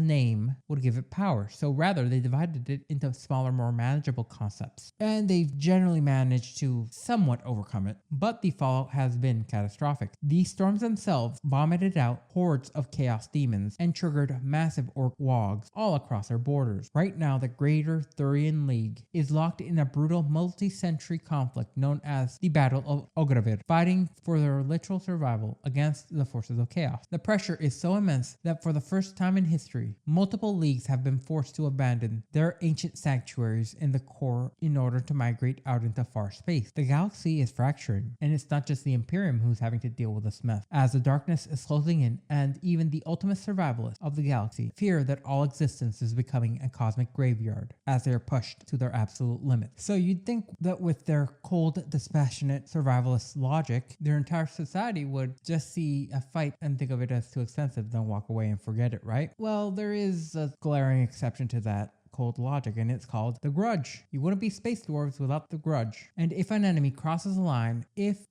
name would give it power. So rather, they divided it into smaller, more manageable concepts. And they've generally managed to somewhat overcome it, but the fallout has been catastrophic. These storms themselves vomited out hordes of chaos demons and triggered massive orc wogs all across their borders. Right now, the Greater Thurian League is locked in a brutal multi-century conflict known as the Battle of Grudgebands, fighting for their literal survival against the forces of chaos. The pressure is so immense that for the first time in history, multiple leagues have been forced to abandon their ancient sanctuaries in the core in order to migrate out into far space. The galaxy is fracturing, and it's not just the Imperium who's having to deal with this mess. As the darkness is closing in, and even the ultimate survivalists of the galaxy fear that all existence is becoming a cosmic graveyard as they are pushed to their absolute limit. So you'd think that with their cold, dispassionate survivalist logic, their entire society would just see a fight and think of it as too expensive, then walk away and forget it, right? Well, there is a glaring exception to that cold logic, and it's called the grudge. You wouldn't be space dwarves without the grudge. And if an enemy crosses a line, if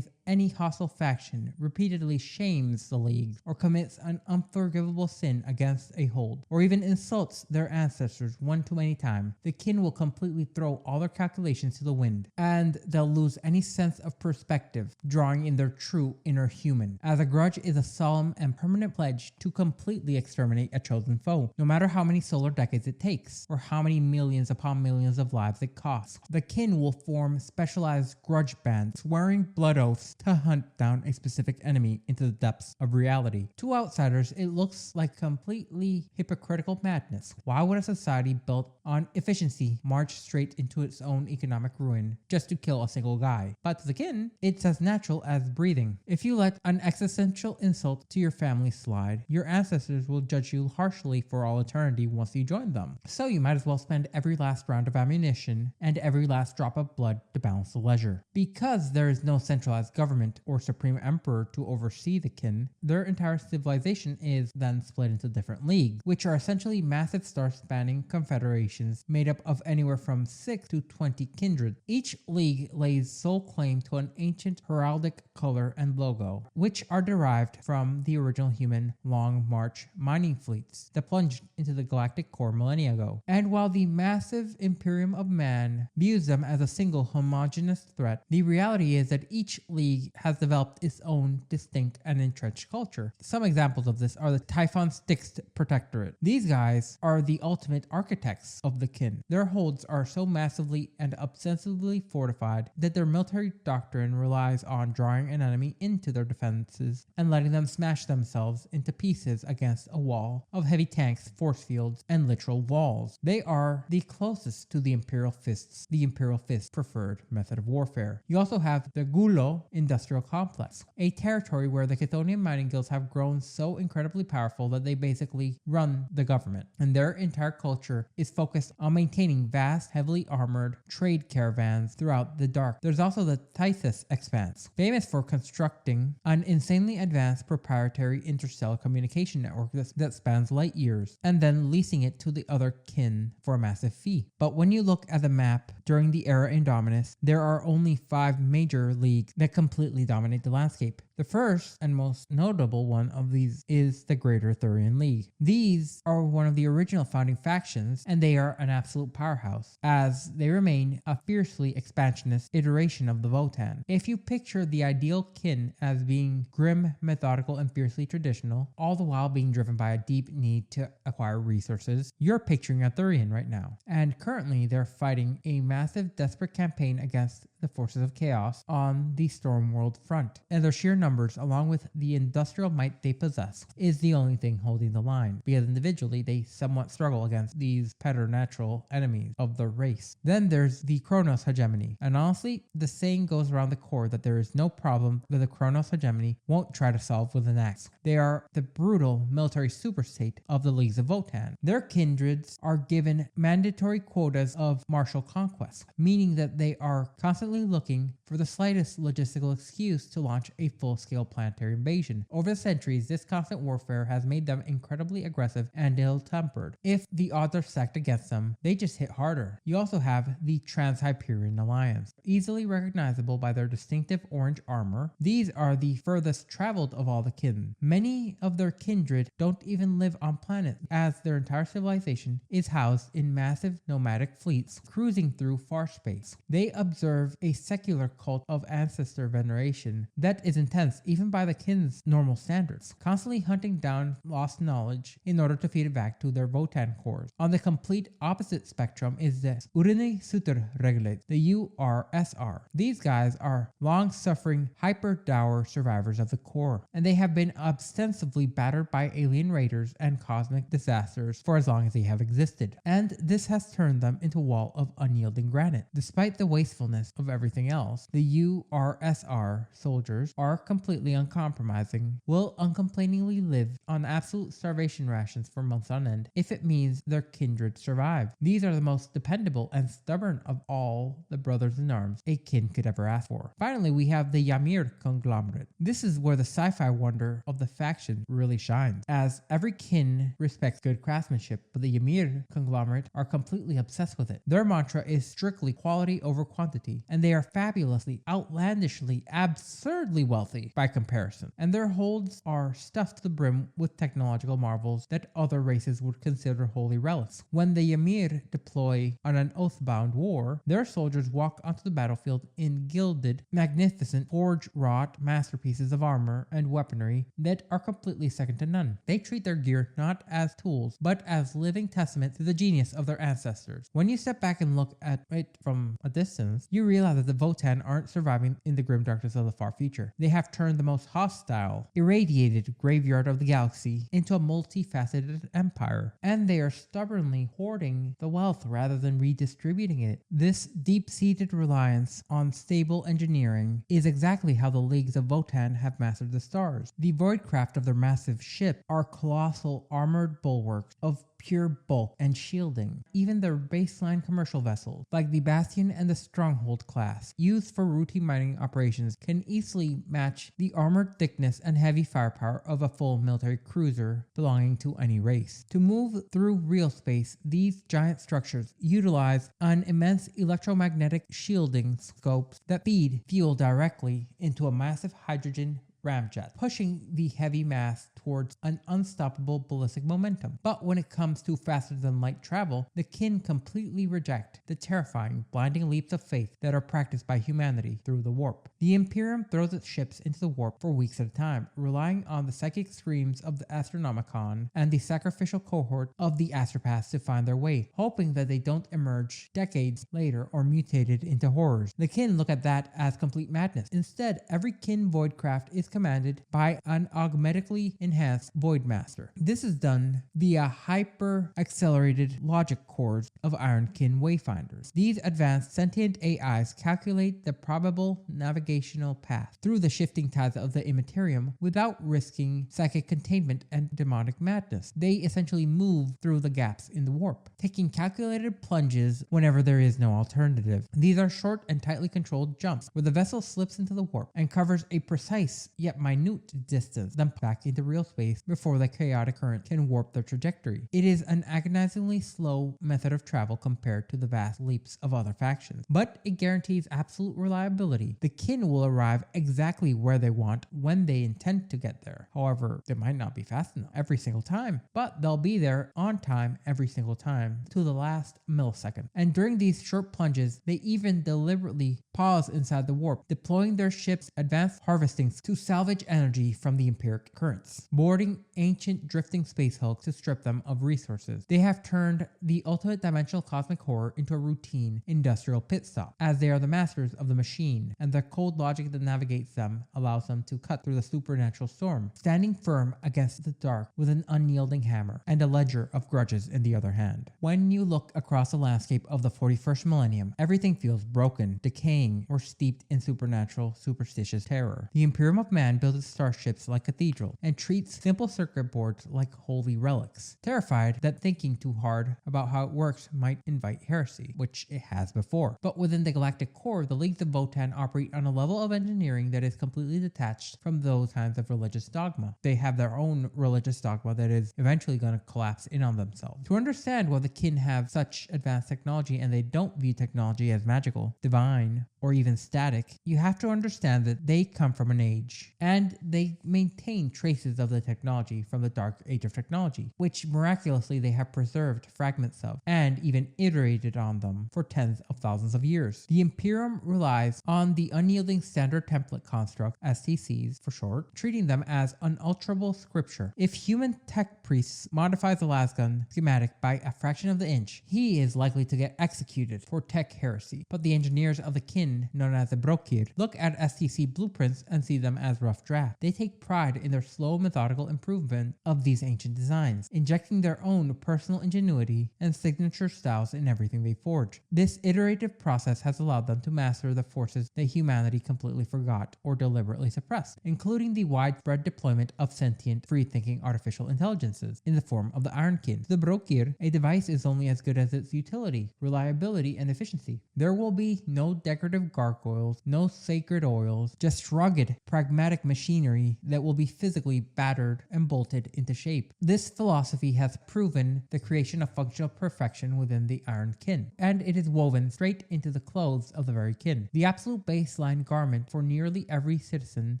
any hostile faction repeatedly shames the League or commits an unforgivable sin against a hold, or even insults their ancestors one too many times, the kin will completely throw all their calculations to the wind, and they'll lose any sense of perspective, drawing in their true inner human, as a grudge is a solemn and permanent pledge to completely exterminate a chosen foe, no matter how many solar decades it takes, or how many millions upon millions of lives it costs. The kin will form specialized grudge bands, swearing blood oaths to hunt down a specific enemy into the depths of reality. To outsiders, it looks like completely hypocritical madness. Why would a society built on efficiency march straight into its own economic ruin just to kill a single guy? But to the kin, it's as natural as breathing. If you let an existential insult to your family slide, your ancestors will judge you harshly for all eternity once you join them. So you might as well spend every last round of ammunition and every last drop of blood to balance the leisure. Because there is no centralized government or supreme emperor to oversee the kin, their entire civilization is then split into different leagues, which are essentially massive star-spanning confederations made up of anywhere from 6 to 20 kindred. Each league lays sole claim to an ancient heraldic color and logo, which are derived from the original human Long March mining fleets that plunged into the galactic core millennia ago. And while the massive Imperium of Man views them as a single homogeneous threat, the reality is that each league League has developed its own distinct and entrenched culture. Some examples of this are the Typhon Styx Protectorate. These guys are the ultimate architects of the kin. Their holds are so massively and ostensibly fortified that their military doctrine relies on drawing an enemy into their defenses and letting them smash themselves into pieces against a wall of heavy tanks, force fields, and literal walls. They are the closest to the Imperial Fist's preferred method of warfare. You also have the Gulo Industrial Complex, a territory where the Chthonian mining guilds have grown so incredibly powerful that they basically run the government, and their entire culture is focused on maintaining vast, heavily armored trade caravans throughout the dark. There's also the Tythus Expanse, famous for constructing an insanely advanced proprietary interstellar communication network that spans light years, and then leasing it to the other kin for a massive fee. But when you look at the map during the era Indominus, there are only 5 major leagues that completely dominate the landscape. The first and most notable one of these is the Greater Thurian League. These are one of the original founding factions, and they are an absolute powerhouse, as they remain a fiercely expansionist iteration of the Votann. If you picture the ideal kin as being grim, methodical, and fiercely traditional, all the while being driven by a deep need to acquire resources, you're picturing a Thurian right now. And currently, they're fighting a massive, desperate campaign against the forces of chaos on the Stormworld front, and their sheer numbers, along with the industrial might they possess, is the only thing holding the line, because individually they somewhat struggle against these preternatural enemies of the race. Then there's the Kronos hegemony, and honestly, the saying goes around the core that there is no problem that the Kronos hegemony won't try to solve with an axe. They are the brutal military superstate of the Leagues of Votann. Their kindreds are given mandatory quotas of martial conquest, meaning that they are constantly looking for the slightest logistical excuse to launch a full-scale planetary invasion. Over the centuries, this constant warfare has made them incredibly aggressive and ill-tempered. If the odds are stacked against them, they just hit harder. You also have the Trans-Hyperion Alliance, easily recognizable by their distinctive orange armor. These are the furthest traveled of all the kin. Many of their kindred don't even live on planets, as their entire civilization is housed in massive nomadic fleets cruising through far space. They observe a secular cult of ancestor veneration that is intense even by the kin's normal standards, constantly hunting down lost knowledge in order to feed it back to their Votann cores. On the complete opposite spectrum is the Urini Sutter Regulate, the URSR. These guys are long-suffering, hyper-dour survivors of the core, and they have been ostensibly battered by alien raiders and cosmic disasters for as long as they have existed, and this has turned them into a wall of unyielding granite. Despite the wastefulness of everything else, the URSR soldiers are completely uncompromising, will uncomplainingly live on absolute starvation rations for months on end if it means their kindred survive. These are the most dependable and stubborn of all the brothers in arms a kin could ever ask for. Finally, we have the Ymir conglomerate. This is where the sci-fi wonder of the faction really shines, as every kin respects good craftsmanship, but the Ymir conglomerate are completely obsessed with it. Their mantra is strictly quality over quantity, and they are fabulously, outlandishly, absurdly wealthy by comparison, and their holds are stuffed to the brim with technological marvels that other races would consider holy relics. When the Ymir deploy on an oath-bound war, their soldiers walk onto the battlefield in gilded, magnificent, forge-wrought masterpieces of armor and weaponry that are completely second to none. They treat their gear not as tools, but as living testament to the genius of their ancestors. When you step back and look at it from a distance, you realize that the Votann aren't surviving in the grim darkness of the far future. They have turned the most hostile, irradiated graveyard of the galaxy into a multifaceted empire, and they are stubbornly hoarding the wealth rather than redistributing it. This deep-seated reliance on stable engineering is exactly how the Leagues of Votann have mastered the stars. The voidcraft of their massive ship are colossal armored bulwarks of pure bulk and shielding. Even their baseline commercial vessels, like the Bastion and the Stronghold class, used for routine mining operations, can easily match the armored thickness and heavy firepower of a full military cruiser belonging to any race. To move through real space, these giant structures utilize an immense electromagnetic shielding scopes that feed fuel directly into a massive hydrogen ramjet, pushing the heavy mass towards an unstoppable ballistic momentum. But when it comes to faster than light travel, the kin completely reject the terrifying, blinding leaps of faith that are practiced by humanity through the warp. The Imperium throws its ships into the warp for weeks at a time, relying on the psychic screams of the Astronomicon and the sacrificial cohort of the Astropaths to find their way, hoping that they don't emerge decades later or mutated into horrors. The kin look at that as complete madness. Instead, every kin voidcraft is commanded by an augmentically enhanced void master. This is done via hyper-accelerated logic cores of Iron Kin wayfinders. These advanced sentient AIs calculate the probable navigational path through the shifting tides of the immaterium without risking psychic containment and demonic madness. They essentially move through the gaps in the warp, taking calculated plunges whenever there is no alternative. These are short and tightly controlled jumps where the vessel slips into the warp and covers a precise yet minute distance, then back into real space before the chaotic current can warp their trajectory. It is an agonizingly slow method of travel compared to the vast leaps of other factions, but it guarantees absolute reliability. The kin will arrive exactly where they want when they intend to get there. However, they might not be fast enough every single time, but they'll be there on time every single time to the last millisecond. And during these short plunges, they even deliberately pause inside the warp, deploying their ship's advanced harvestings to salvage energy from the empiric currents, boarding ancient drifting space hulks to strip them of resources. They have turned the ultimate dimensional cosmic horror into a routine industrial pit stop, as they are the masters of the machine, and the cold logic that navigates them allows them to cut through the supernatural storm, standing firm against the dark with an unyielding hammer and a ledger of grudges in the other hand. When you look across the landscape of the 41st millennium, everything feels broken, decaying, or steeped in supernatural, superstitious terror. The Imperium of Man builds its starships like cathedrals and treats simple circuit boards like holy relics, terrified that thinking too hard about how it works might invite heresy, which it has before. But within the galactic core, the Leagues of Votann operate on a level of engineering that is completely detached from those kinds of religious dogma. They have their own religious dogma that is eventually going to collapse in on themselves. To understand why the kin have such advanced technology and they don't view technology as magical, divine, or even static, you have to understand that they come from an age, and they maintain traces of the technology from the dark age of technology, which miraculously they have preserved fragments of, and even iterated on them for tens of thousands of years. The Imperium relies on the unyielding standard template construct, STCs for short, treating them as unalterable scripture. If human tech priests modifies the lasgun schematic by a fraction of the inch, he is likely to get executed for tech heresy. But the engineers of the kin, known as the Brôkhyr, look at STC blueprints and see them as rough draft. They take pride in their slow, methodical improvement of these ancient designs, injecting their own personal ingenuity and signature styles in everything they forge. This iterative process has allowed them to master the forces that humanity completely forgot or deliberately suppressed, including the widespread deployment of sentient, free-thinking artificial intelligences in the form of the Ironkin. To the Brôkhyr, a device is only as good as its utility, reliability, and efficiency. There will be no decorative gargoyles, no sacred oils, just rugged, pragmatic machinery that will be physically battered and bolted into shape. This philosophy has proven the creation of functional perfection within the Iron Kin, and it is woven straight into the clothes of the very kin. The absolute baseline garment for nearly every citizen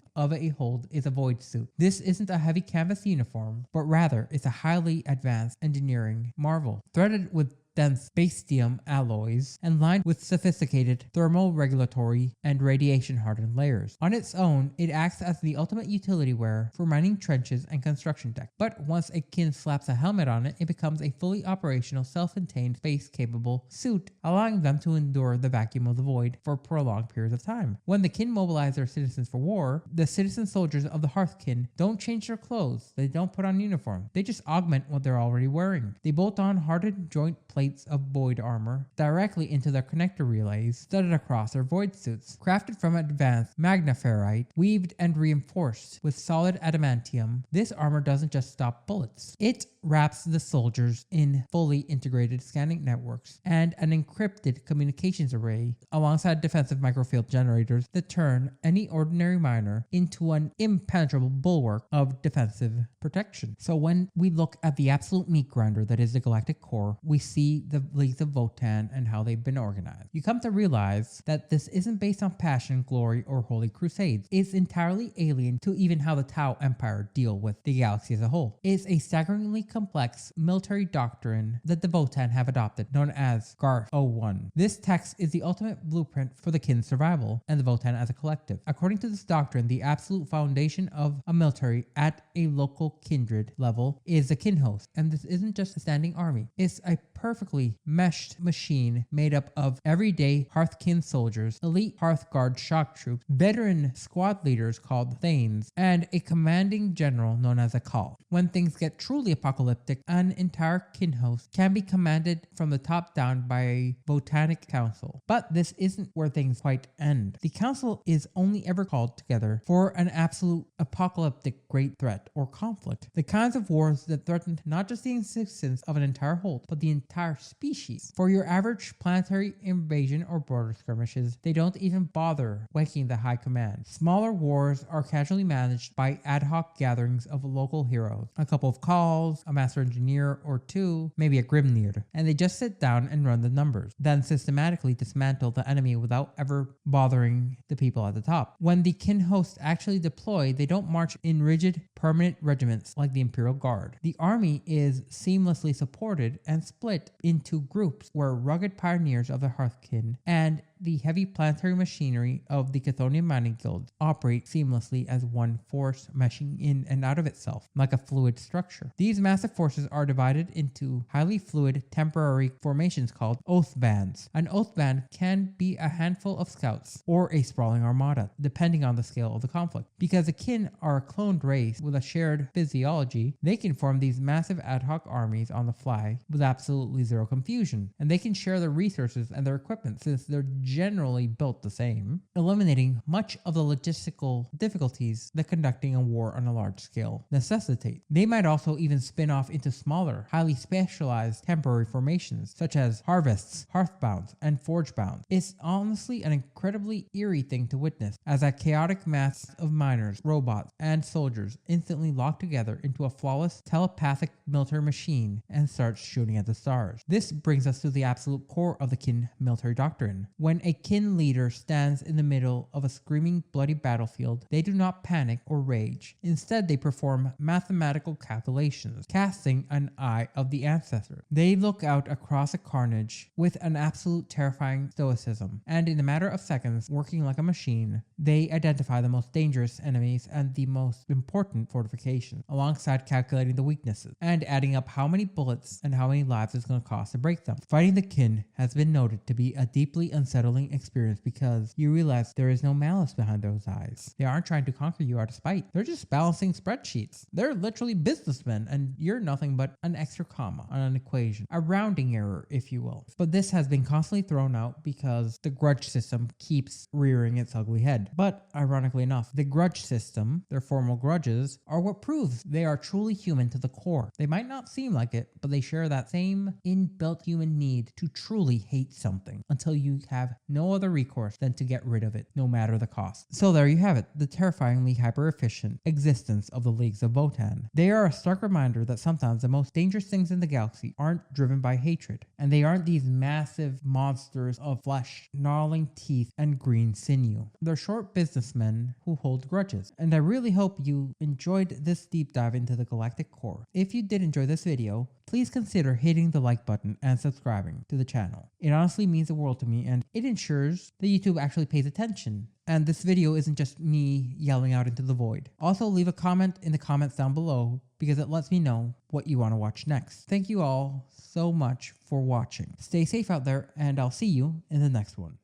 of a hold is a void suit. This isn't a heavy canvas uniform, but rather it's a highly advanced engineering marvel, threaded with dense spacium alloys and lined with sophisticated thermoregulatory and radiation-hardened layers. On its own, it acts as the ultimate utility wear for mining trenches and construction decks. But once a kin slaps a helmet on it, it becomes a fully operational, self-contained, space-capable suit, allowing them to endure the vacuum of the void for prolonged periods of time. When the kin mobilize their citizens for war, the citizen soldiers of the Hearthkin don't change their clothes. They don't put on uniform. They just augment what they're already wearing. They bolt on hardened joint plates of void armor directly into their connector relays studded across their void suits. Crafted from advanced magnaferrite, weaved and reinforced with solid adamantium, this armor doesn't just stop bullets. It wraps the soldiers in fully integrated scanning networks and an encrypted communications array alongside defensive microfield generators that turn any ordinary miner into an impenetrable bulwark of defensive protection. So when we look at the absolute meat grinder that is the galactic core, we see see the Leagues of Votann and how they've been organized. You come to realize that this isn't based on passion, glory, or holy crusades. It's entirely alien to even how the Tau Empire deal with the galaxy as a whole. It's a staggeringly complex military doctrine that the Votann have adopted, known as Garth 01. This text is the ultimate blueprint for the Kin's survival and the Votann as a collective. According to this doctrine, the absolute foundation of a military at a local kindred level is the Kinhost, and this isn't just a standing army. It's a perfectly meshed machine made up of everyday Hearthkin soldiers, elite Hearthguard shock troops, veteran squad leaders called Thanes, and a commanding general known as a Call. When things get truly apocalyptic, an entire Kinhost can be commanded from the top down by a Botanic Council. But this isn't where things quite end. The council is only ever called together for an absolute apocalyptic great threat or conflict. The kinds of wars that threaten not just the existence of an entire hold, but the entire species. For your average planetary invasion or border skirmishes, they don't even bother waking the high command. Smaller wars are casually managed by ad hoc gatherings of local heroes. A couple of calls, a master engineer or two, maybe a Grimnir, and they just sit down and run the numbers, then systematically dismantle the enemy without ever bothering the people at the top. When the Kinhost actually deploy, they don't march in rigid, permanent regiments like the Imperial Guard. The army is seamlessly supported and split into groups where rugged pioneers of the Hearthkin and the heavy planetary machinery of the Chthonian mining guilds operate seamlessly as one force, meshing in and out of itself like a fluid structure. These massive forces are divided into highly fluid temporary formations called oath bands. An oath band can be a handful of scouts or a sprawling armada, depending on the scale of the conflict. Because the Kin are a cloned race with a shared physiology, they can form these massive ad hoc armies on the fly with absolutely zero confusion, and they can share their resources and their equipment since they're generally built the same, eliminating much of the logistical difficulties that conducting a war on a large scale necessitate. They might also even spin off into smaller, highly specialized temporary formations, such as harvests, hearthbounds, and forgebounds. It's honestly an incredibly eerie thing to witness, as a chaotic mass of miners, robots, and soldiers instantly lock together into a flawless telepathic military machine and start shooting at the stars. This brings us to the absolute core of the Kin military doctrine. When a Kin leader stands in the middle of a screaming, bloody battlefield, they do not panic or rage. Instead, they perform mathematical calculations, casting an eye of the ancestor. They look out across the carnage with an absolute terrifying stoicism, and in a matter of seconds, working like a machine, they identify the most dangerous enemies and the most important fortifications, alongside calculating the weaknesses, and adding up how many bullets and how many lives it's going to cost to break them. Fighting the Kin has been noted to be a deeply unsettling experience because you realize there is no malice behind those eyes. They aren't trying to conquer you out of spite. They're just balancing spreadsheets. They're literally businessmen, and you're nothing but an extra comma on an equation, a rounding error, if you will. But this has been constantly thrown out because the grudge system keeps rearing its ugly head. But ironically enough, the grudge system, their formal grudges, are what proves they are truly human to the core. They might not seem like it, but they share that same inbuilt human need to truly hate something until you have no other recourse than to get rid of it, no matter the cost. So there you have it, the terrifyingly hyper-efficient existence of the Leagues of Votann. They are a stark reminder that sometimes the most dangerous things in the galaxy aren't driven by hatred, and they aren't these massive monsters of flesh, gnarling teeth, and green sinew. They're short businessmen who hold grudges, and I really hope you enjoyed this deep dive into the galactic core. If you did enjoy this video, please consider hitting the like button and subscribing to the channel. It honestly means the world to me, and it ensures that YouTube actually pays attention. And this video isn't just me yelling out into the void. Also, leave a comment in the comments down below because it lets me know what you want to watch next. Thank you all so much for watching. Stay safe out there, and I'll see you in the next one.